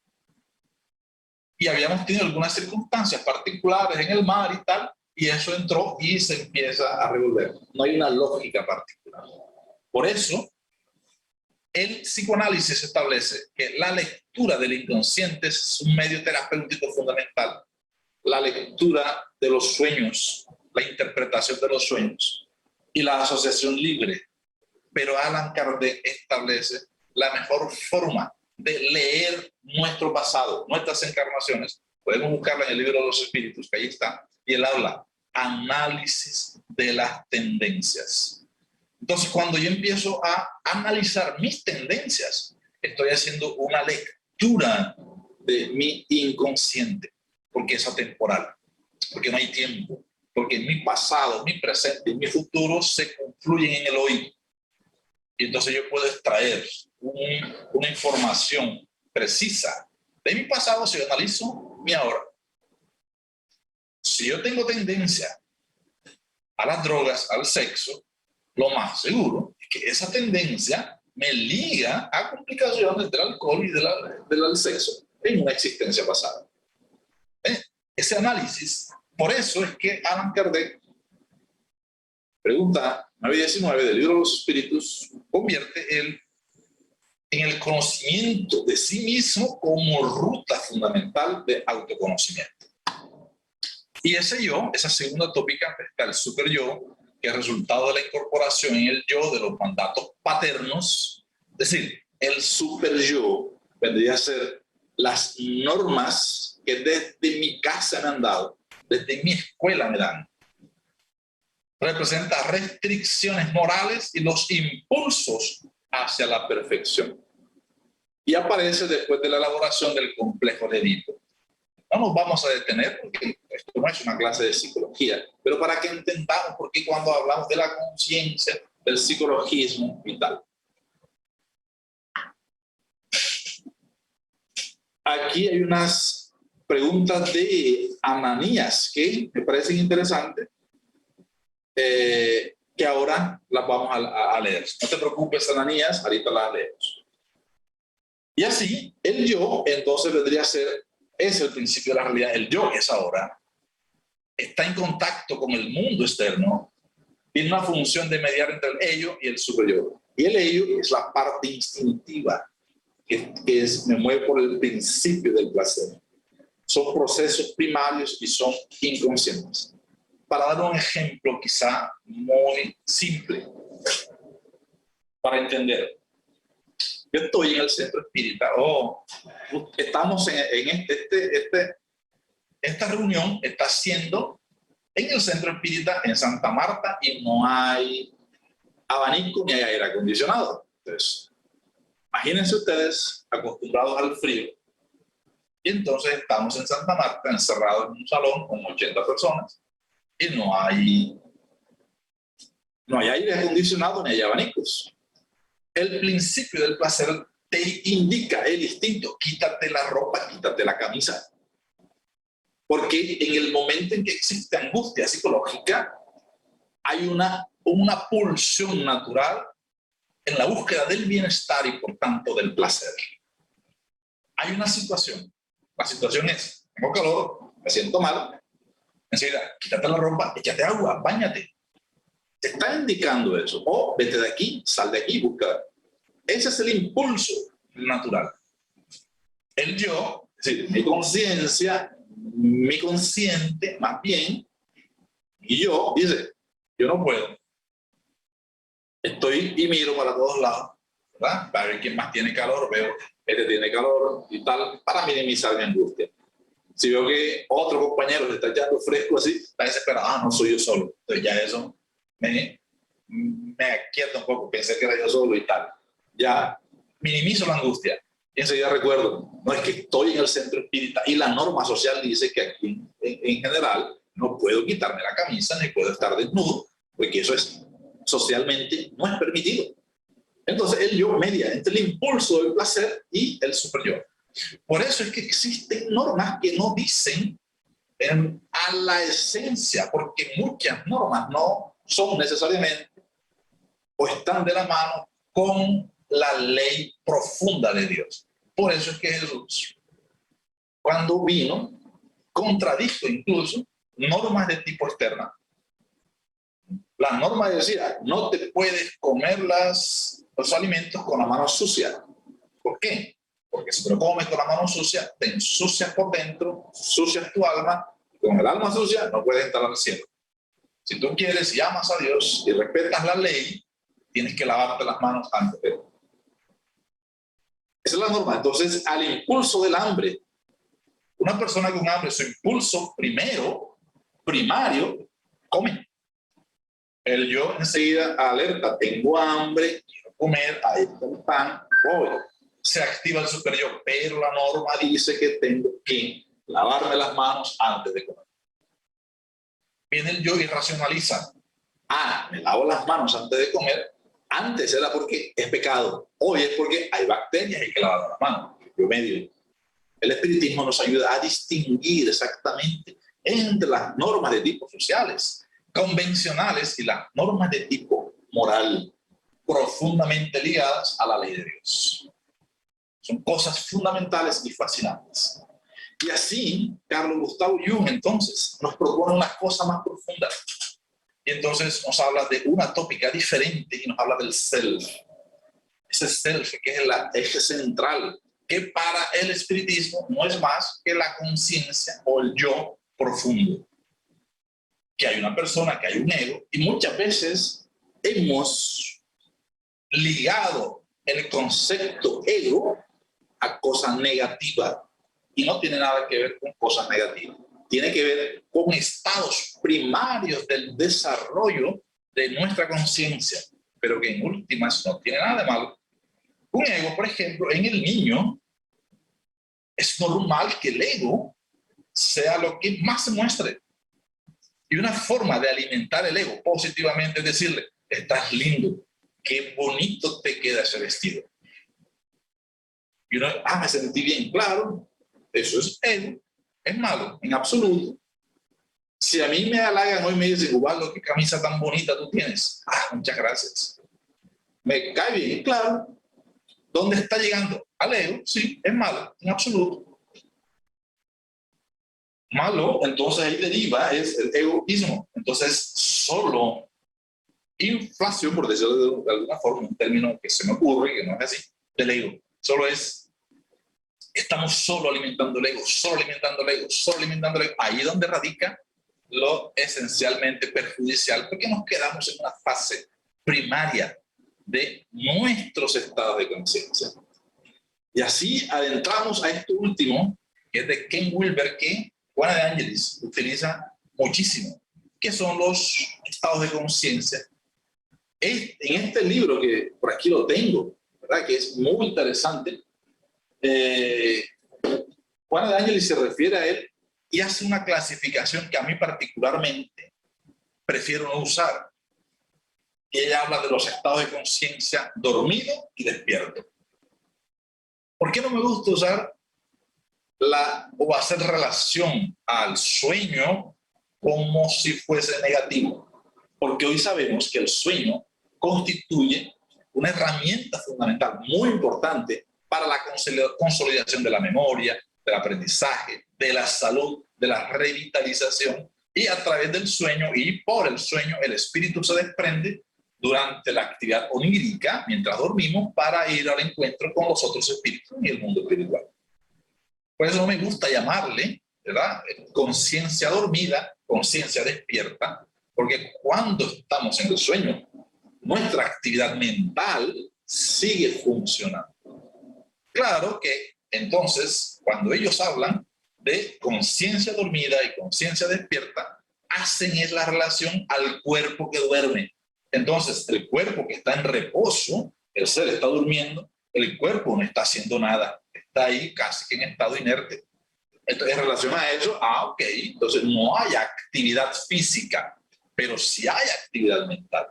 y habíamos tenido algunas circunstancias particulares en el mar y tal, y eso entró y se empieza a revolver. No hay una lógica particular. Por eso, el psicoanálisis establece que la lectura del inconsciente es un medio terapéutico fundamental. La lectura de los sueños, la interpretación de los sueños y la asociación libre. Pero Allan Kardec establece la mejor forma de leer nuestro pasado, nuestras encarnaciones. Podemos buscarla en el libro de los espíritus, que ahí está. Y él habla, análisis de las tendencias. Entonces, cuando yo empiezo a analizar mis tendencias, estoy haciendo una lectura de mi inconsciente, porque es atemporal, porque no hay tiempo, porque mi pasado, mi presente y mi futuro se confluyen en el hoy. Y entonces yo puedo extraer una información precisa de mi pasado si yo analizo mi ahora. Si yo tengo tendencia a las drogas, al sexo, lo más seguro es que esa tendencia me liga a complicaciones del alcohol y del sexo en una existencia pasada. Ese análisis, por eso es que Allan Kardec, pregunta 919 del libro de los espíritus, convierte en el conocimiento de sí mismo como ruta fundamental de autoconocimiento. Y ese yo, esa segunda tópica, está el super yo, que es resultado de la incorporación en el yo de los mandatos paternos. Es decir, el super yo vendría a ser las normas que desde mi casa me han dado, desde mi escuela me dan. Representa restricciones morales y los impulsos hacia la perfección. Y aparece después de la elaboración del complejo de Edipo. No nos vamos a detener porque Esto no es una clase de psicología, pero para que entendamos por qué cuando hablamos de la conciencia, del psicologismo y tal. Aquí hay unas preguntas de Ananías que me parecen interesantes, que ahora las vamos a leer. No te preocupes, Ananías, ahorita las leemos. Y así, el yo, entonces vendría a ser, es el principio de la realidad. El yo es ahora, está en contacto con el mundo externo, tiene una función de mediar entre el ello y el superyo. Y el ello es la parte instintiva, me mueve por el principio del placer. Son procesos primarios y son inconscientes. Para dar un ejemplo quizá muy simple, para entender. Yo estoy en el centro espírita, estamos en esta reunión está siendo en el centro espírita en Santa Marta y no hay abanico ni hay aire acondicionado. Entonces, imagínense ustedes acostumbrados al frío y entonces estamos en Santa Marta encerrados en un salón con 80 personas y no hay aire acondicionado ni hay abanicos. El principio del placer te indica el instinto, quítate la ropa, quítate la camisa. Porque en el momento en que existe angustia psicológica, hay una pulsión natural en la búsqueda del bienestar y por tanto del placer. Hay una situación. La situación es, tengo calor, me siento mal, enseguida, quítate la ropa, échate agua, báñate. Te está indicando eso. O vete de aquí, sal de aquí, busca. Ese es el impulso natural. El yo, es decir, mi conciencia, mi consciente, más bien, y yo, dice, yo no puedo. Estoy y miro para todos lados, ¿verdad? Para ver quién más tiene calor, veo, este tiene calor y tal, para minimizar mi angustia. Si veo que otro compañero se está echando fresco así, está desesperado, no soy yo solo. Entonces ya eso me aquieta un poco, pensé que era yo solo y tal. Ya minimizo la angustia. Y enseguida recuerdo, no es que estoy en el centro espírita y la norma social dice que aquí en general no puedo quitarme la camisa ni puedo estar desnudo, porque eso es socialmente no es permitido. Entonces el yo media entre el impulso del placer y el superyo. Por eso es que existen normas que no dicen a la esencia, porque muchas normas no son necesariamente o están de la mano con la ley profunda de Dios. Por eso es que Jesús, cuando vino, contradijo incluso normas de tipo externa. La norma decía, no te puedes comer los alimentos con la mano sucia. ¿Por qué? Porque si te lo comes con la mano sucia, te ensucias por dentro, sucias tu alma, y con el alma sucia no puedes entrar al cielo. Si tú quieres y amas a Dios y respetas la ley, tienes que lavarte las manos antes de él. Esa es la norma. Entonces, al impulso del hambre, una persona con hambre, su impulso primario, come. El yo enseguida alerta, tengo hambre, quiero comer, ahí está el pan, voy. Se activa el superyo, pero la norma dice que tengo que lavarme las manos antes de comer. Viene el yo y racionaliza. Me lavo las manos antes de comer. Antes era porque es pecado. Hoy es porque hay bacterias y hay que lavar las manos. Yo medio. El espiritismo nos ayuda a distinguir exactamente entre las normas de tipo sociales, convencionales y las normas de tipo moral, profundamente ligadas a la ley de Dios. Son cosas fundamentales y fascinantes. Y así, Carl Gustav Jung entonces nos propone una cosa más profunda. Y entonces nos habla de una tópica diferente y nos habla del self. Ese self que es el eje central, que para el espiritismo no es más que la conciencia o el yo profundo. Que hay una persona, que hay un ego, y muchas veces hemos ligado el concepto ego a cosas negativas, y no tiene nada que ver con cosas negativas. Tiene que ver con estados primarios del desarrollo de nuestra conciencia, pero que en últimas no tiene nada de malo. Un ego, por ejemplo, en el niño, es normal que el ego sea lo que más se muestre. Y una forma de alimentar el ego positivamente es decirle, estás lindo, qué bonito te queda ese vestido. Y uno, me sentí bien, claro, eso es ego, es malo, en absoluto. Si a mí me halagan hoy y me dicen, Ubaldo, qué camisa tan bonita tú tienes. Muchas gracias. Me cae bien, claro. ¿Dónde está llegando? Al ego, sí, es malo, en absoluto. Malo, entonces ahí deriva, es el egoísmo. Entonces, solo inflación, por decirlo de alguna forma, un término que se me ocurre, que no es así, del ego. Solo es, estamos solo alimentando el ego, solo alimentando el ego, solo alimentando el ego. Ahí es donde radica lo esencialmente perjudicial, porque nos quedamos en una fase primaria de nuestros estados de conciencia. Y así adentramos a esto último, que es de Ken Wilber, que Juana de Ángelis utiliza muchísimo, que son los estados de conciencia. En este libro, que por aquí lo tengo, ¿verdad?, que es muy interesante, Juana de Ángelis se refiere a él y hace una clasificación que a mí particularmente prefiero no usar. Y ella habla de los estados de conciencia dormido y despierto. ¿Por qué no me gusta usar o hacer relación al sueño como si fuese negativo? Porque hoy sabemos que el sueño constituye una herramienta fundamental muy importante para la consolidación de la memoria, del aprendizaje, de la salud, de la revitalización, y a través del sueño y por el sueño el espíritu se desprende durante la actividad onírica, mientras dormimos, para ir al encuentro con los otros espíritus y el mundo espiritual. Por eso no me gusta llamarle, ¿verdad?, conciencia dormida, conciencia despierta, porque cuando estamos en el sueño, nuestra actividad mental sigue funcionando. Claro que entonces, cuando ellos hablan de conciencia dormida y conciencia despierta, hacen es la relación al cuerpo que duerme. Entonces, el cuerpo que está en reposo, el ser está durmiendo, el cuerpo no está haciendo nada, está ahí casi que en estado inerte. Entonces, en relación a eso, ok, entonces no hay actividad física, pero sí hay actividad mental.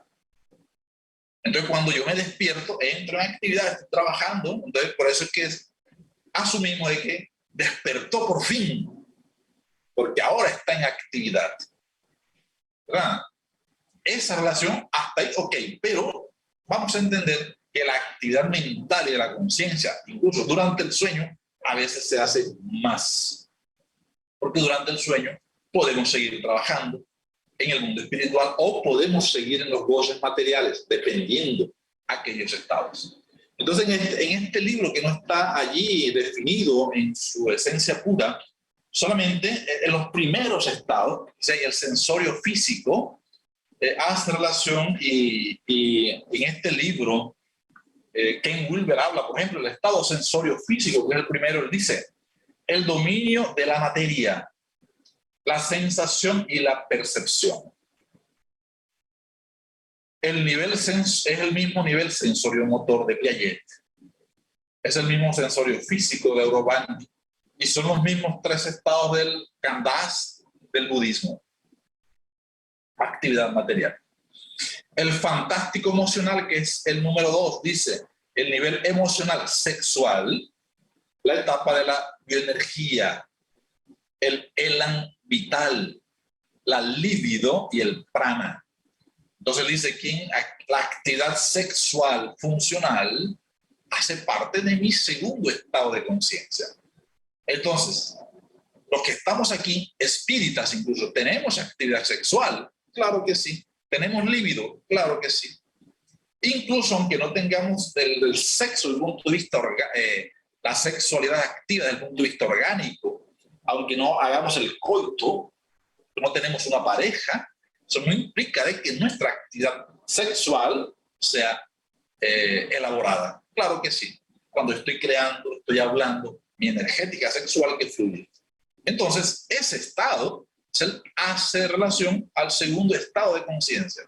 Entonces, cuando yo me despierto, entro en actividad, estoy trabajando, entonces por eso es que asumimos de que despertó por fin, porque ahora está en actividad, ¿verdad? Esa relación hasta ahí, ok, pero vamos a entender que la actividad mental y de la conciencia, incluso durante el sueño, a veces se hace más, porque durante el sueño podemos seguir trabajando en el mundo espiritual o podemos seguir en los goces materiales, dependiendo aquellos estados. Entonces, en este libro, que no está allí definido en su esencia pura, solamente en los primeros estados, o sea, el sensorio físico, hace relación, y en este libro, Ken Wilber habla, por ejemplo, del estado sensorio físico, que es el primero. Él dice, el dominio de la materia, la sensación y la percepción. El nivel es el mismo nivel sensorio-motor de Piaget. Es el mismo sensorio físico de Aurobindo. Y son los mismos tres estados del Khandás del budismo. Actividad material. El fantástico emocional, que es el número 2, dice el nivel emocional sexual, la etapa de la bioenergía, el elan vital, la libido y el prana. Entonces dice que la actividad sexual funcional hace parte de mi segundo estado de conciencia. Entonces, los que estamos aquí, espíritas incluso, ¿tenemos actividad sexual? Claro que sí. ¿Tenemos libido? Claro que sí. Incluso aunque no tengamos del sexo desde el punto de vista, la sexualidad activa desde el punto de vista orgánico, aunque no hagamos el coito, no tenemos una pareja, eso no implica de que nuestra actividad sexual sea elaborada. Claro que sí. Cuando estoy creando, estoy hablando, mi energética sexual que fluye. Entonces, ese estado hace relación al segundo estado de conciencia.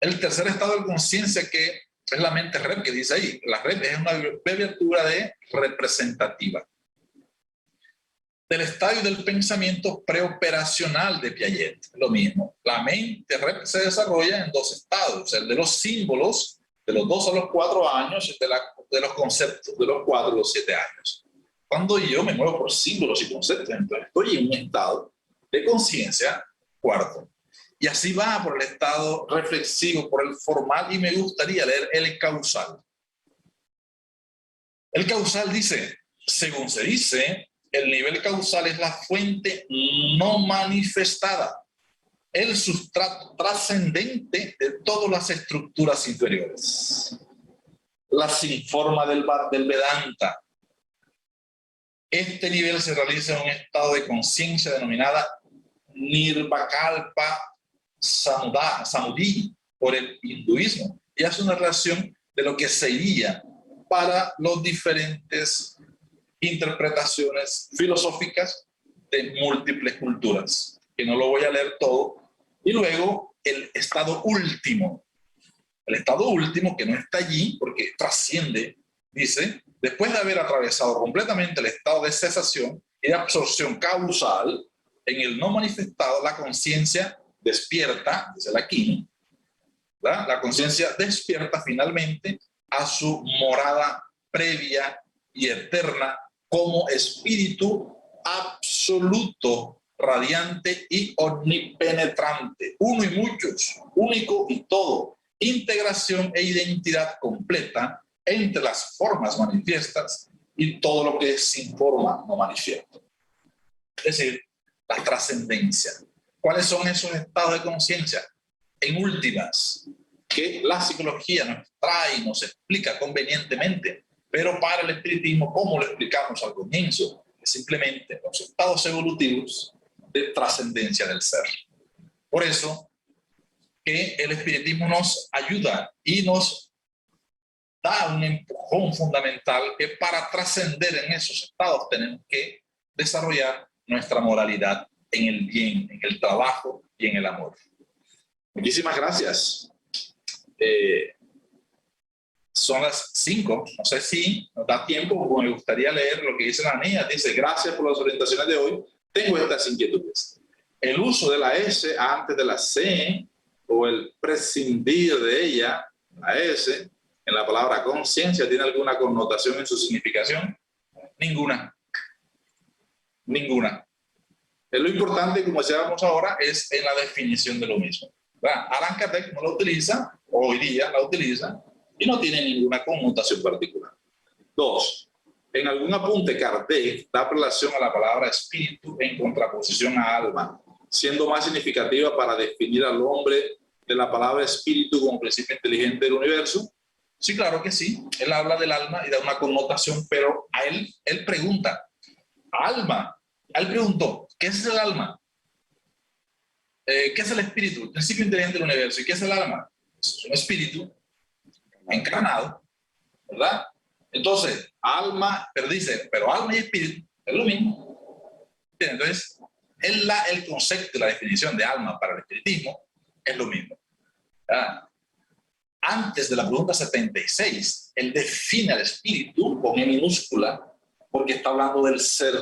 El tercer estado de conciencia, que es la mente REM, que dice ahí, la REM es una abreviatura de representativa. del estadio del pensamiento preoperacional de Piaget. Lo mismo, la mente se desarrolla en dos estados, el de los símbolos, de los 2 a los 4 años, y de los conceptos, de los 4 a los 7 años. Cuando yo me muevo por símbolos y conceptos, entonces estoy en un estado de conciencia cuarto. Y así va por el estado reflexivo, por el formal, y me gustaría leer el causal. El causal dice, según se dice, el nivel causal es la fuente no manifestada, el sustrato trascendente de todas las estructuras inferiores. La sin forma del Vedanta. Este nivel se realiza en un estado de conciencia denominada Nirvakalpa Samudhi por el hinduismo, y hace una relación de lo que sería para las diferentes interpretaciones filosóficas de múltiples culturas, que no lo voy a leer todo. Y luego el estado último que no está allí porque trasciende, dice, después de haber atravesado completamente el estado de cesación y de absorción causal, en el no manifestado la conciencia despierta, dice la King, ¿verdad? La conciencia despierta finalmente a su morada previa y eterna como espíritu absoluto, radiante y omnipenetrante, uno y muchos, único y todo, integración e identidad completa entre las formas manifiestas y todo lo que es sin forma no manifiesto. Es decir, la trascendencia. ¿Cuáles son esos estados de conciencia? En últimas, que la psicología nos trae y nos explica convenientemente, pero para el espiritismo, como lo explicamos al comienzo, es simplemente los estados evolutivos de trascendencia del ser. Por eso que el espiritismo nos ayuda y nos da un empujón fundamental, que para trascender en esos estados tenemos que desarrollar nuestra moralidad en el bien, en el trabajo y en el amor. Muchísimas gracias. Son las 5, no sé si nos da tiempo, o me gustaría leer lo que dice la niña. Dice, gracias por las orientaciones de hoy, tengo estas inquietudes. El uso de la S antes de la C, o el prescindir de ella, la S, en la palabra conciencia, ¿tiene alguna connotación en su significación? Ninguna. Ninguna. Lo importante, como decíamos ahora, es en la definición de lo mismo. Allan Kardec no la utiliza, hoy día la utiliza, y no tiene ninguna connotación particular. 2. En algún apunte, Kardec da relación a la palabra espíritu en contraposición a alma, siendo más significativa para definir al hombre de la palabra espíritu como principio inteligente del universo. Sí, claro que sí. Él habla del alma y da una connotación, pero a él pregunta, alma. Él preguntó, ¿qué es el alma? ¿Qué es el espíritu? El principio inteligente del universo. ¿Y qué es el alma? Es un espíritu encarnado, ¿verdad? Entonces, alma, pero dice, pero alma y espíritu es lo mismo. Entonces, el concepto, la definición de alma para el espiritismo es lo mismo. Antes de la pregunta 76, él define al espíritu con E minúscula, porque está hablando del ser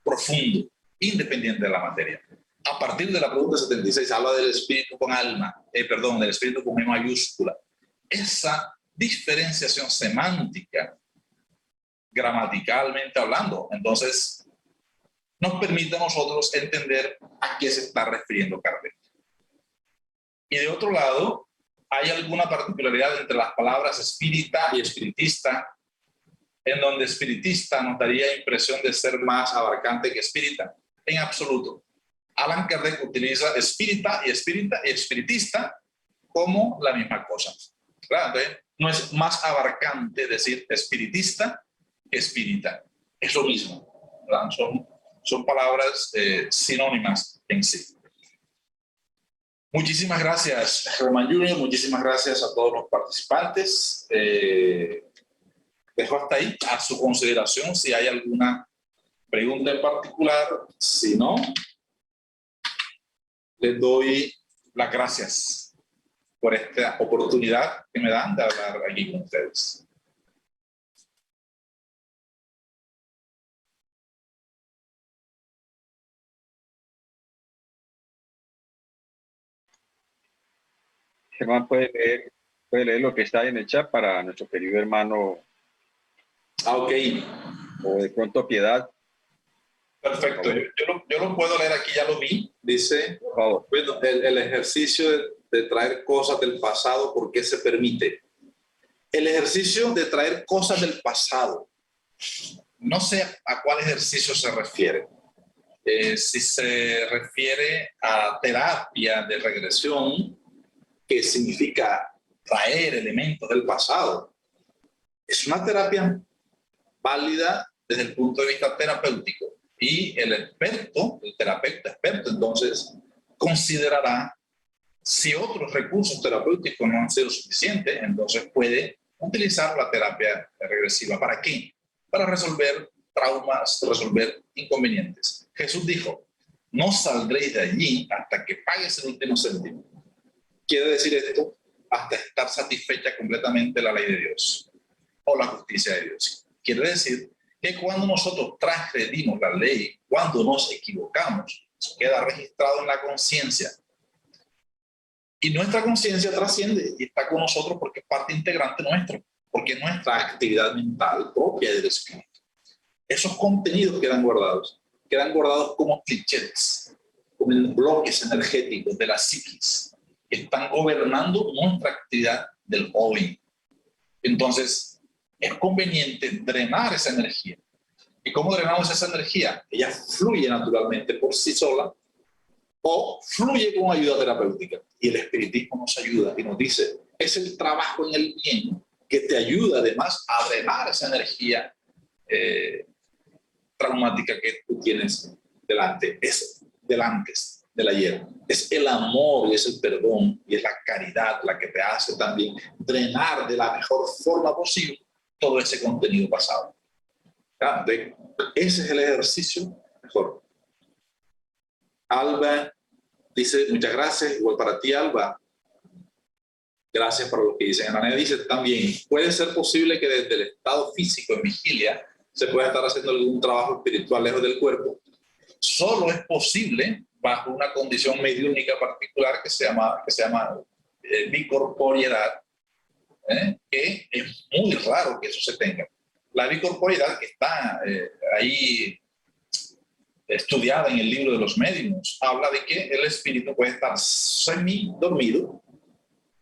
profundo, independiente de la materia. A partir de la pregunta 76 habla del espíritu con alma, del espíritu con E mayúscula. Esa diferenciación semántica, gramaticalmente hablando, entonces nos permite a nosotros entender a qué se está refiriendo Kardec. Y de otro lado, hay alguna particularidad entre las palabras espírita y espiritista, en donde espiritista nos daría impresión de ser más abarcante que espírita. En absoluto. Allan Kardec utiliza espírita y espiritista como la misma cosa. ¿Verdad? Entonces, no es más abarcante decir espiritista que espírita. Es lo mismo. ¿Verdad? Son palabras sinónimas en sí. Muchísimas gracias, Germán Junior. Muchísimas gracias a todos los participantes. Dejo hasta ahí a su consideración si hay alguna pregunta en particular. Si no, les doy las gracias por esta oportunidad que me dan de hablar aquí con ustedes. Germán puede leer lo que está en el chat para nuestro querido hermano. Ok. O de pronto Piedad. Perfecto. Yo lo puedo leer aquí, ya lo vi. Dice, por favor. Bueno, el ejercicio de traer cosas del pasado, ¿por qué se permite? El ejercicio de traer cosas del pasado. No sé a cuál ejercicio se refiere. Si se refiere a terapia de regresión, que significa traer elementos del pasado, es una terapia válida desde el punto de vista terapéutico. Y el experto, el terapeuta experto, entonces considerará si otros recursos terapéuticos no han sido suficientes, entonces puede utilizar la terapia regresiva. ¿Para qué? Para resolver traumas, resolver inconvenientes. Jesús dijo, no saldréis de allí hasta que pagues el último céntimo. Quiere decir esto, hasta estar satisfecha completamente la ley de Dios o la justicia de Dios. Quiere decir que cuando nosotros transgredimos la ley, cuando nos equivocamos, queda registrado en la conciencia. Y nuestra conciencia trasciende y está con nosotros porque es parte integrante nuestro, porque es nuestra actividad mental propia del espíritu. Esos contenidos quedan guardados como clichés, como bloques energéticos de la psiquis, que están gobernando nuestra actividad del hoy. Entonces, es conveniente drenar esa energía. ¿Y cómo drenamos esa energía? Ella fluye naturalmente por sí sola o fluye con ayuda terapéutica. Y el espiritismo nos ayuda y nos dice, es el trabajo en el bien que te ayuda además a drenar esa energía traumática que tú tienes delante. Es del ayer. Es el amor y es el perdón y es la caridad la que te hace también drenar de la mejor forma posible todo ese contenido pasado. Ese es el ejercicio mejor. Alba dice, muchas gracias, igual para ti, Alba. Gracias por lo que dicen. Anania dice también, puede ser posible que desde el estado físico en vigilia se pueda estar haciendo algún trabajo espiritual lejos del cuerpo. Solo es posible bajo una condición mediúnica particular que se llama bicorporiedad, que es muy raro que eso se tenga. La bicorporiedad que está ahí estudiada en el libro de los médiums, habla de que el espíritu puede estar semi-dormido,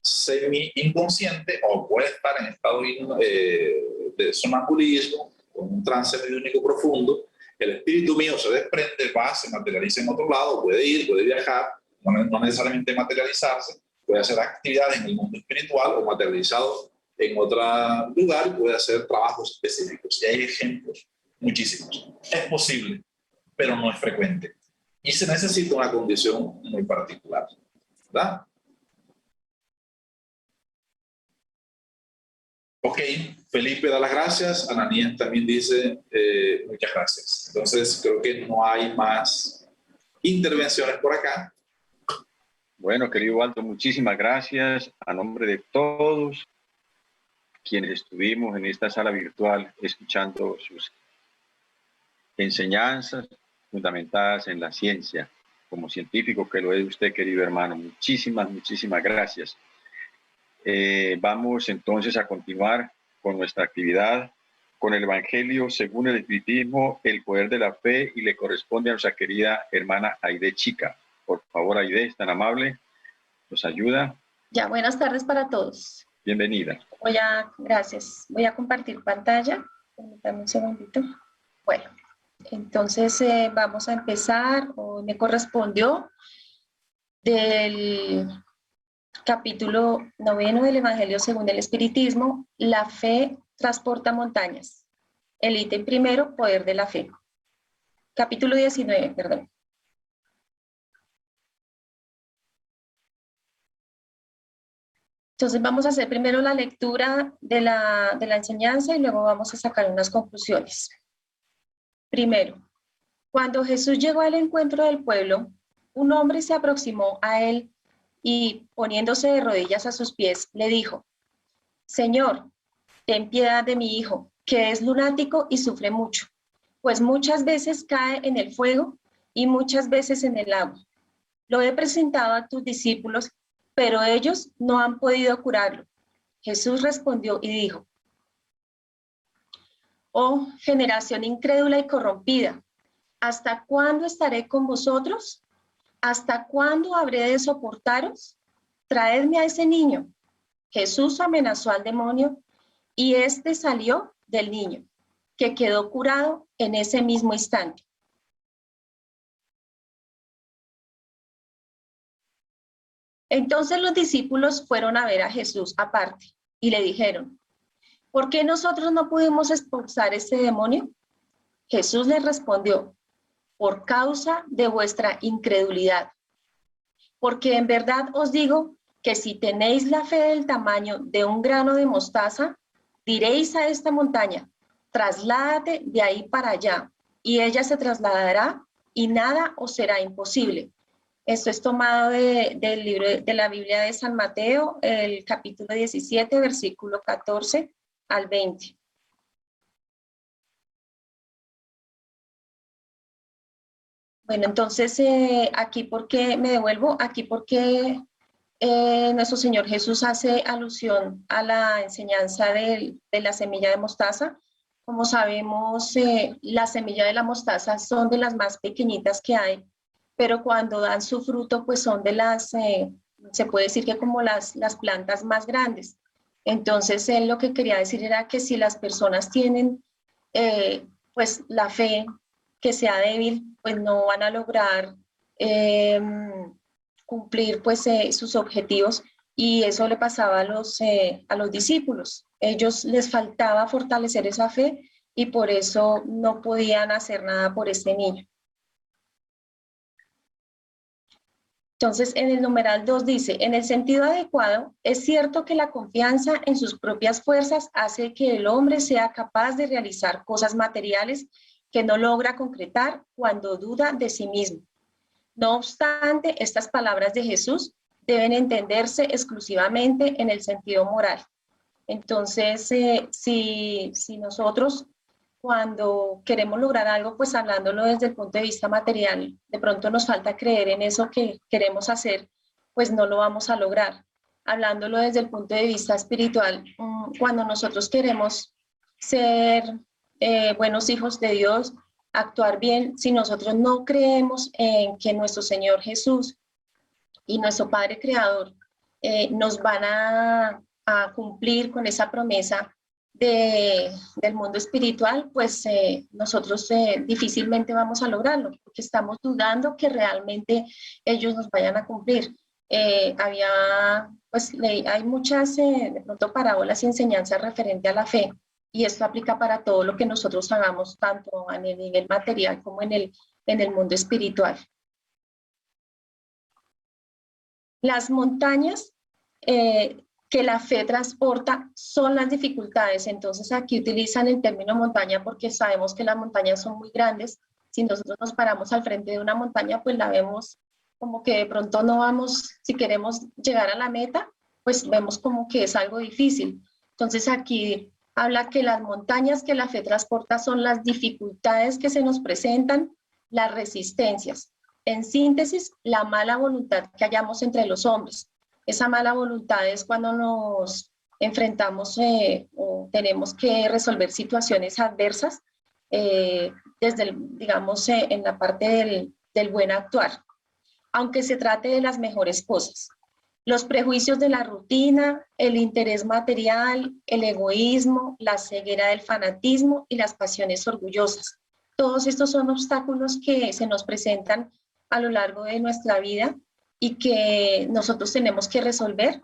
semi-inconsciente, o puede estar en estado de sonambulismo, con un trance mediúnico profundo. El espíritu mío se desprende, se materializa en otro lado, puede ir, puede viajar, no necesariamente materializarse, puede hacer actividades en el mundo espiritual o materializado en otro lugar y puede hacer trabajos específicos. Y hay ejemplos muchísimos. Es posible, pero no es frecuente. Y se necesita una condición muy particular, ¿verdad? Ok, Felipe da las gracias, Ananías también dice muchas gracias. Entonces creo que no hay más intervenciones por acá. Bueno, querido Waldo, muchísimas gracias a nombre de todos quienes estuvimos en esta sala virtual escuchando sus enseñanzas fundamentadas en la ciencia, como científico que lo es usted, querido hermano. Muchísimas gracias. Vamos entonces a continuar con nuestra actividad, con el Evangelio según el Espiritismo, el poder de la fe, y le corresponde a nuestra querida hermana Aide Chica. Por favor, Aide, es tan amable, nos ayuda. Ya, buenas tardes para todos. Bienvenida. Gracias. Voy a compartir pantalla. Permítame un segundito. Bueno, entonces vamos a empezar. Hoy me correspondió del capítulo 9 del Evangelio según el Espiritismo, la fe transporta montañas. El ítem primero, poder de la fe. Capítulo 19, perdón. Entonces vamos a hacer primero la lectura de la enseñanza y luego vamos a sacar unas conclusiones. Primero, cuando Jesús llegó al encuentro del pueblo, un hombre se aproximó a él y, poniéndose de rodillas a sus pies, le dijo: Señor, ten piedad de mi hijo, que es lunático y sufre mucho, pues muchas veces cae en el fuego y muchas veces en el agua. Lo he presentado a tus discípulos pero ellos no han podido curarlo. Jesús respondió y dijo: oh, generación incrédula y corrompida, ¿hasta cuándo estaré con vosotros? ¿Hasta cuándo habré de soportaros? Traedme a ese niño. Jesús amenazó al demonio y éste salió del niño, que quedó curado en ese mismo instante. Entonces los discípulos fueron a ver a Jesús aparte y le dijeron: ¿por qué nosotros no pudimos expulsar este demonio? Jesús les respondió: por causa de vuestra incredulidad. Porque en verdad os digo que si tenéis la fe del tamaño de un grano de mostaza, diréis a esta montaña: trasládate de ahí para allá, y ella se trasladará, y nada os será imposible. Esto es tomado del libro de la Biblia de San Mateo, el capítulo 17, versículo 14 al 20. Bueno, entonces aquí porque me devuelvo, aquí porque nuestro Señor Jesús hace alusión a la enseñanza de la semilla de mostaza. Como sabemos, la semilla de la mostaza son de las más pequeñitas que hay, pero cuando dan su fruto, pues son de las, se puede decir que como las plantas más grandes. Entonces, él lo que quería decir era que si las personas tienen, pues la fe que sea débil, pues no van a lograr cumplir pues sus objetivos, y eso le pasaba a los discípulos. Ellos les faltaba fortalecer esa fe y por eso no podían hacer nada por este niño. Entonces, en el numeral 2 dice: en el sentido adecuado, es cierto que la confianza en sus propias fuerzas hace que el hombre sea capaz de realizar cosas materiales que no logra concretar cuando duda de sí mismo. No obstante, estas palabras de Jesús deben entenderse exclusivamente en el sentido moral. Entonces, si nosotros cuando queremos lograr algo, pues hablándolo desde el punto de vista material, de pronto nos falta creer en eso que queremos hacer, pues no lo vamos a lograr. Hablándolo desde el punto de vista espiritual, cuando nosotros queremos ser buenos hijos de Dios, actuar bien, si nosotros no creemos en que nuestro Señor Jesús y nuestro Padre Creador nos van a cumplir con esa promesa del mundo espiritual, pues nosotros difícilmente vamos a lograrlo, porque estamos dudando que realmente ellos nos vayan a cumplir. Hay muchas de pronto parábolas y enseñanzas referente a la fe, y esto aplica para todo lo que nosotros hagamos, tanto en el nivel material como en el mundo espiritual. Las montañas que la fe transporta son las dificultades. Entonces aquí utilizan el término montaña porque sabemos que las montañas son muy grandes. Si nosotros nos paramos al frente de una montaña, pues la vemos como que de pronto no vamos, si queremos llegar a la meta, pues vemos como que es algo difícil. Entonces aquí habla que las montañas que la fe transporta son las dificultades que se nos presentan, las resistencias. En síntesis, la mala voluntad que hallamos entre los hombres. Esa mala voluntad es cuando nos enfrentamos o tenemos que resolver situaciones adversas digamos, en la parte del buen actuar, aunque se trate de las mejores cosas. Los prejuicios de la rutina, el interés material, el egoísmo, la ceguera del fanatismo y las pasiones orgullosas. Todos estos son obstáculos que se nos presentan a lo largo de nuestra vida y que nosotros tenemos que resolver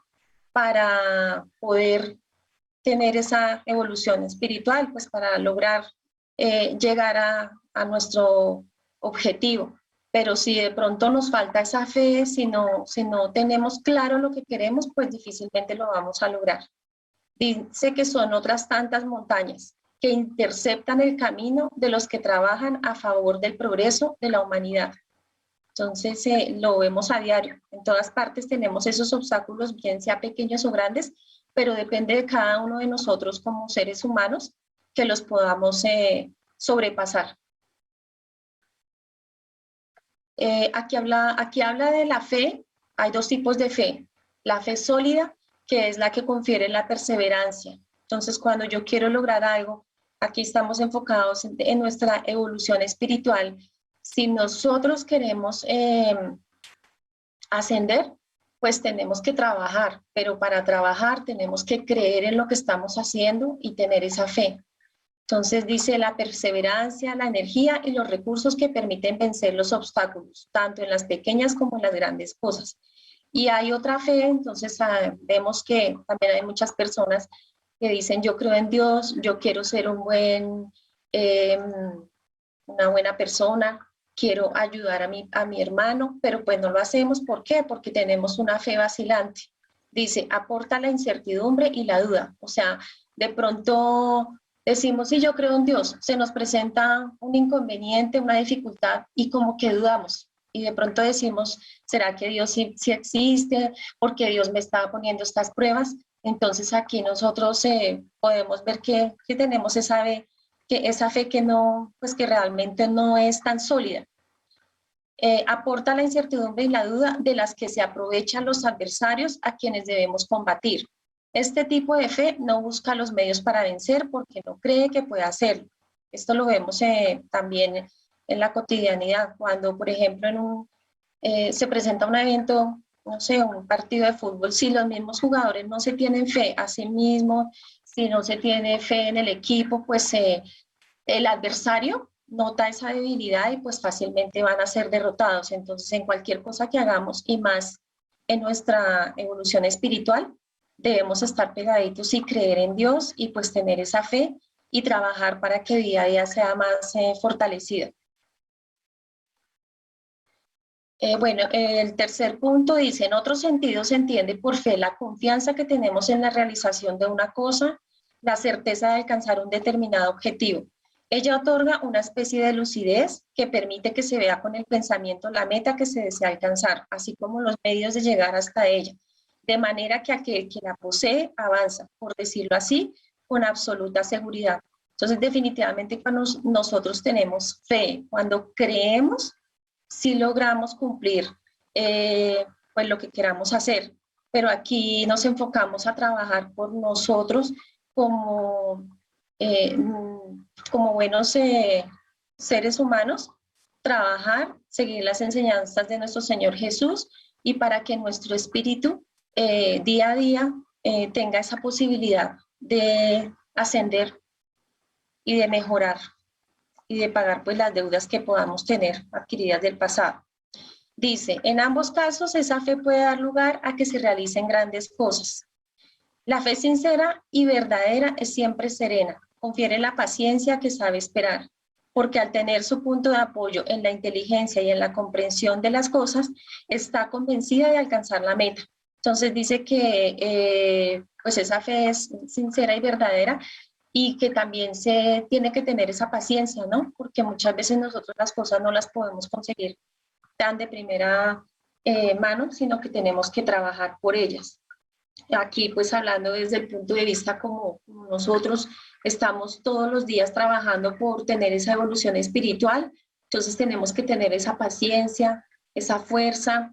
para poder tener esa evolución espiritual, pues para lograr llegar a nuestro objetivo. Pero si de pronto nos falta esa fe, si no tenemos claro lo que queremos, pues difícilmente lo vamos a lograr. Dice que son otras tantas montañas que interceptan el camino de los que trabajan a favor del progreso de la humanidad. Entonces lo vemos a diario. En todas partes tenemos esos obstáculos, bien sea pequeños o grandes, pero depende de cada uno de nosotros como seres humanos que los podamos sobrepasar. Aquí habla de la fe. Hay dos tipos de fe. La fe sólida, que es la que confiere la perseverancia. Entonces, cuando yo quiero lograr algo, aquí estamos enfocados en nuestra evolución espiritual. Si nosotros queremos ascender, pues tenemos que trabajar, pero para trabajar tenemos que creer en lo que estamos haciendo y tener esa fe. Entonces dice la perseverancia, la energía y los recursos que permiten vencer los obstáculos, tanto en las pequeñas como en las grandes cosas. Y hay otra fe, entonces vemos que también hay muchas personas que dicen yo creo en Dios, yo quiero ser una buena persona, quiero ayudar a mi hermano, pero pues no lo hacemos. ¿Por qué? Porque tenemos una fe vacilante. Dice, aporta la incertidumbre y la duda. O sea, de pronto decimos, sí, yo creo en Dios, se nos presenta un inconveniente, una dificultad y como que dudamos. Y de pronto decimos, ¿será que Dios sí existe? ¿Porque Dios me está poniendo estas pruebas? Entonces aquí nosotros podemos ver que tenemos esa fe que no, pues que realmente no es tan sólida. Aporta la incertidumbre y la duda de las que se aprovechan los adversarios a quienes debemos combatir. Este tipo de fe no busca los medios para vencer porque no cree que pueda hacerlo. Esto lo vemos también en la cotidianidad, cuando por ejemplo se presenta un evento, no sé, un partido de fútbol, si los mismos jugadores no se tienen fe a sí mismos, si no se tiene fe en el equipo, pues el adversario nota esa debilidad y pues fácilmente van a ser derrotados. Entonces, en cualquier cosa que hagamos y más en nuestra evolución espiritual, debemos estar pegaditos y creer en Dios y pues tener esa fe y trabajar para que día a día sea más fortalecida. Bueno, el tercer punto dice, en otro sentido se entiende por fe la confianza que tenemos en la realización de una cosa, la certeza de alcanzar un determinado objetivo. Ella otorga una especie de lucidez que permite que se vea con el pensamiento la meta que se desea alcanzar, así como los medios de llegar hasta ella, de manera que aquel que la posee avanza, por decirlo así, con absoluta seguridad. Entonces, definitivamente cuando nosotros tenemos fe, cuando creemos, sí logramos cumplir pues lo que queramos hacer, pero aquí nos enfocamos a trabajar por nosotros como, como buenos seres humanos, trabajar, seguir las enseñanzas de nuestro Señor Jesús y para que nuestro espíritu día a día tenga esa posibilidad de ascender y de mejorar y de pagar pues las deudas que podamos tener adquiridas del pasado. Dice, en ambos casos esa fe puede dar lugar a que se realicen grandes cosas. La fe sincera y verdadera es siempre serena, confiere la paciencia que sabe esperar, porque al tener su punto de apoyo en la inteligencia y en la comprensión de las cosas, está convencida de alcanzar la meta. Entonces dice que pues esa fe es sincera y verdadera, y que también se tiene que tener esa paciencia, ¿no? Porque muchas veces nosotros las cosas no las podemos conseguir tan de primera mano, sino que tenemos que trabajar por ellas. Aquí pues hablando desde el punto de vista como nosotros estamos todos los días trabajando por tener esa evolución espiritual, entonces tenemos que tener esa paciencia, esa fuerza,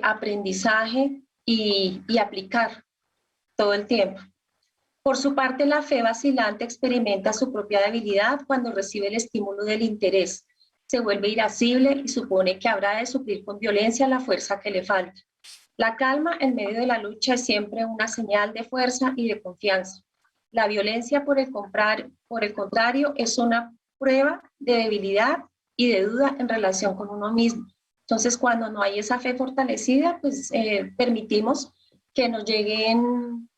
aprendizaje y aplicar todo el tiempo. Por su parte, la fe vacilante experimenta su propia debilidad cuando recibe el estímulo del interés. Se vuelve irascible y supone que habrá de suplir con violencia la fuerza que le falta. La calma en medio de la lucha es siempre una señal de fuerza y de confianza. La violencia, por el contrario, es una prueba de debilidad y de duda en relación con uno mismo. Entonces, cuando no hay esa fe fortalecida, pues permitimos que nos lleguen,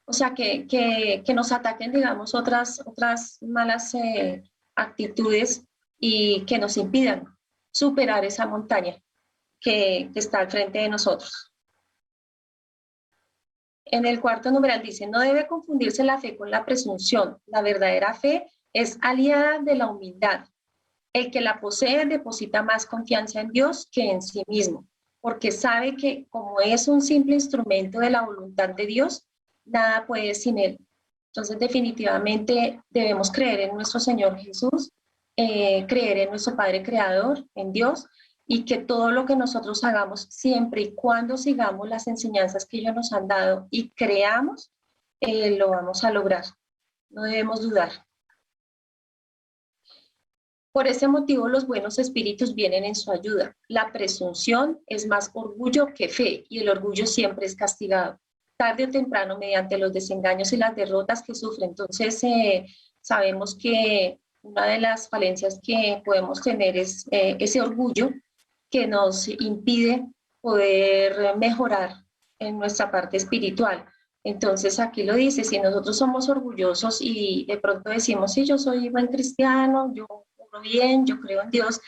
o sea, que nos ataquen, digamos, otras malas actitudes y que nos impidan superar esa montaña que está al frente de nosotros. En el cuarto numeral dice, no debe confundirse la fe con la presunción. La verdadera fe es aliada de la humildad. El que la posee deposita más confianza en Dios que en sí mismo, porque sabe que como es un simple instrumento de la voluntad de Dios, nada puede sin él. Entonces definitivamente debemos creer en nuestro Señor Jesús, creer en nuestro Padre Creador, en Dios, y que todo lo que nosotros hagamos, siempre y cuando sigamos las enseñanzas que ellos nos han dado y creamos, lo vamos a lograr. No debemos dudar. Por ese motivo, los buenos espíritus vienen en su ayuda. La presunción es más orgullo que fe, y el orgullo siempre es castigado, tarde o temprano, mediante los desengaños y las derrotas que sufre. Entonces, sabemos que una de las falencias que podemos tener es ese orgullo que nos impide poder mejorar en nuestra parte espiritual. Entonces aquí lo dice, si nosotros somos orgullosos y de pronto decimos, sí, yo soy buen cristiano, yo oro bien, yo creo en Dios,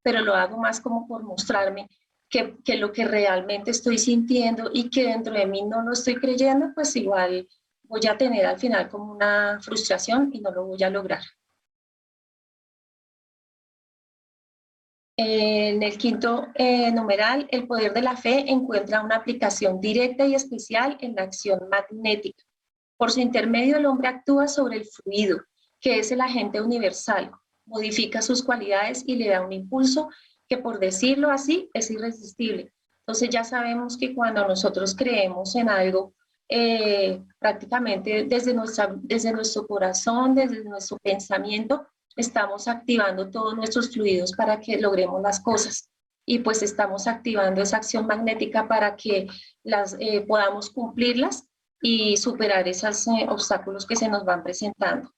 pero lo hago más como por mostrarme que lo que realmente estoy sintiendo y que dentro de mí no lo estoy creyendo, pues igual voy a tener al final como una frustración y no lo voy a lograr. En el quinto numeral, el poder de la fe encuentra una aplicación directa y especial en la acción magnética. Por su intermedio, el hombre actúa sobre el fluido, que es el agente universal, modifica sus cualidades y le da un impulso que, por decirlo así, es irresistible. Entonces ya sabemos que cuando nosotros creemos en algo, prácticamente desde nuestro corazón, desde nuestro pensamiento, estamos activando todos nuestros fluidos para que logremos las cosas. Y pues estamos activando esa acción magnética para que podamos cumplirlas y superar esos obstáculos que se nos van presentando.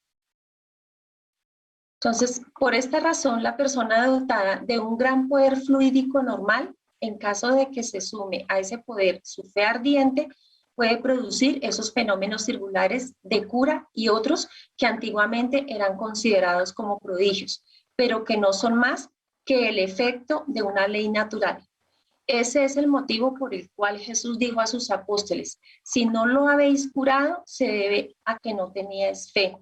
Entonces, por esta razón, la persona dotada de un gran poder fluídico normal, en caso de que se sume a ese poder su fe ardiente, puede producir esos fenómenos circulares de cura y otros que antiguamente eran considerados como prodigios, pero que no son más que el efecto de una ley natural. Ese es el motivo por el cual Jesús dijo a sus apóstoles, si no lo habéis curado, se debe a que no teníais fe.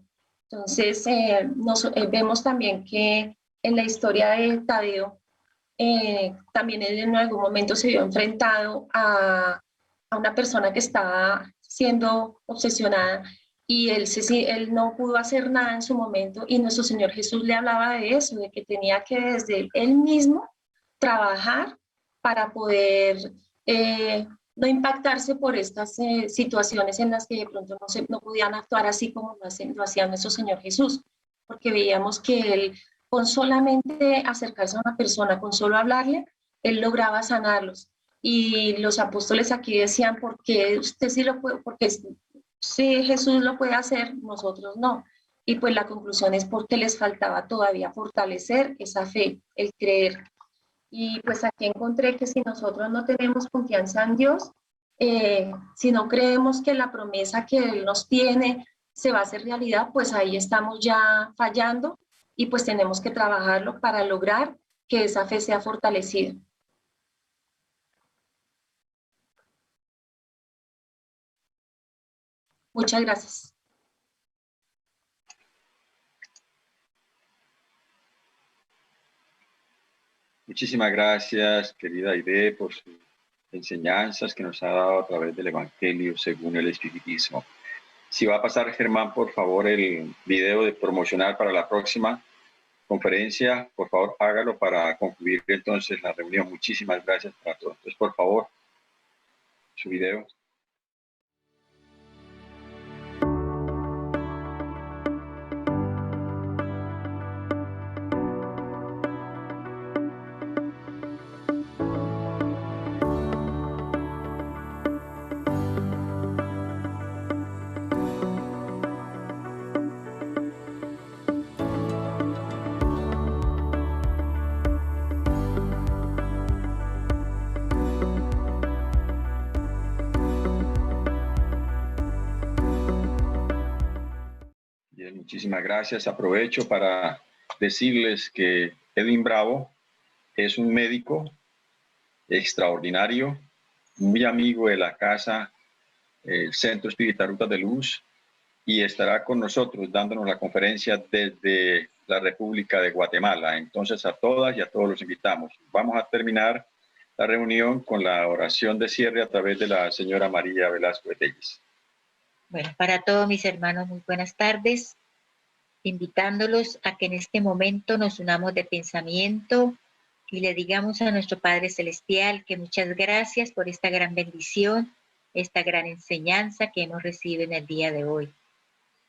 Entonces, vemos también que en la historia de Tadeo, también él en algún momento se vio enfrentado a una persona que estaba siendo obsesionada y él no pudo hacer nada en su momento, y nuestro Señor Jesús le hablaba de eso, de que tenía que desde él mismo trabajar para poder no impactarse por estas situaciones en las que de pronto no podían actuar así como lo hacía nuestro Señor Jesús, porque veíamos que él, con solamente acercarse a una persona, con solo hablarle, él lograba sanarlos. Y los apóstoles aquí decían, ¿por qué usted sí lo puede? Porque si Jesús lo puede hacer, nosotros no. Y pues la conclusión es porque les faltaba todavía fortalecer esa fe, el creer. Y pues aquí encontré que si nosotros no tenemos confianza en Dios, si no creemos que la promesa que Él nos tiene se va a hacer realidad, pues ahí estamos ya fallando y pues tenemos que trabajarlo para lograr que esa fe sea fortalecida. Muchas gracias. Muchísimas gracias, querida Aide, por sus enseñanzas que nos ha dado a través del Evangelio según el Espiritismo. Si va a pasar, Germán, por favor, el video de promocional para la próxima conferencia, por favor, hágalo para concluir entonces la reunión. Muchísimas gracias para todos. Entonces, por favor, su video. Bien, muchísimas gracias. Aprovecho para decirles que Edwin Bravo es un médico extraordinario, muy amigo de la casa, el Centro Espírita Rutas de Luz, y estará con nosotros dándonos la conferencia desde la República de Guatemala. Entonces, a todas y a todos los invitamos. Vamos a terminar la reunión con la oración de cierre a través de la señora María Velasco de Telles. Bueno, para todos mis hermanos, muy buenas tardes, invitándolos a que en este momento nos unamos de pensamiento y le digamos a nuestro Padre Celestial que muchas gracias por esta gran bendición, esta gran enseñanza que hemos recibido en el día de hoy.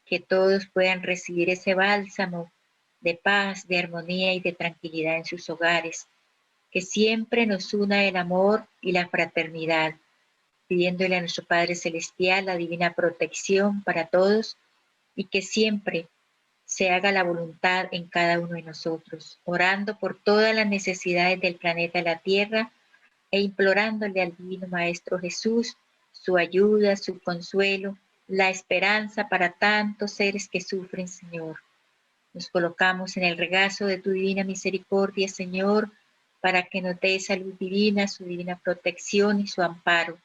Que todos puedan recibir ese bálsamo de paz, de armonía y de tranquilidad en sus hogares. Que siempre nos una el amor y la fraternidad, pidiéndole a nuestro Padre Celestial la divina protección para todos y que siempre se haga la voluntad en cada uno de nosotros, orando por todas las necesidades del planeta la Tierra e implorándole al Divino Maestro Jesús su ayuda, su consuelo, la esperanza para tantos seres que sufren, Señor. Nos colocamos en el regazo de tu divina misericordia, Señor, para que nos dé salud divina, su divina protección y su amparo,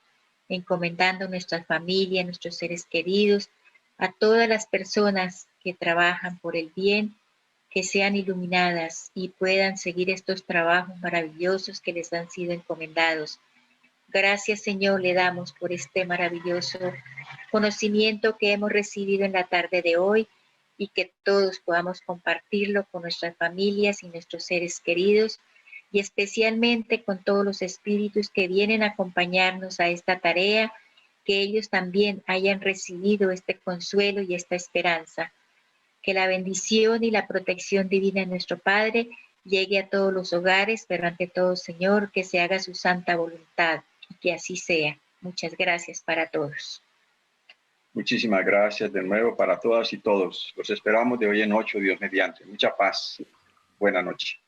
encomendando nuestra familia, nuestros seres queridos, a todas las personas que trabajan por el bien, que sean iluminadas y puedan seguir estos trabajos maravillosos que les han sido encomendados. Gracias, Señor, le damos por este maravilloso conocimiento que hemos recibido en la tarde de hoy y que todos podamos compartirlo con nuestras familias y nuestros seres queridos y especialmente con todos los espíritus que vienen a acompañarnos a esta tarea, que ellos también hayan recibido este consuelo y esta esperanza. Que la bendición y la protección divina de nuestro Padre llegue a todos los hogares, pero ante todo, Señor, que se haga su santa voluntad y que así sea. Muchas gracias para todos. Muchísimas gracias de nuevo para todas y todos. Los esperamos de hoy en 8, Dios mediante. Mucha paz. Buenas noches.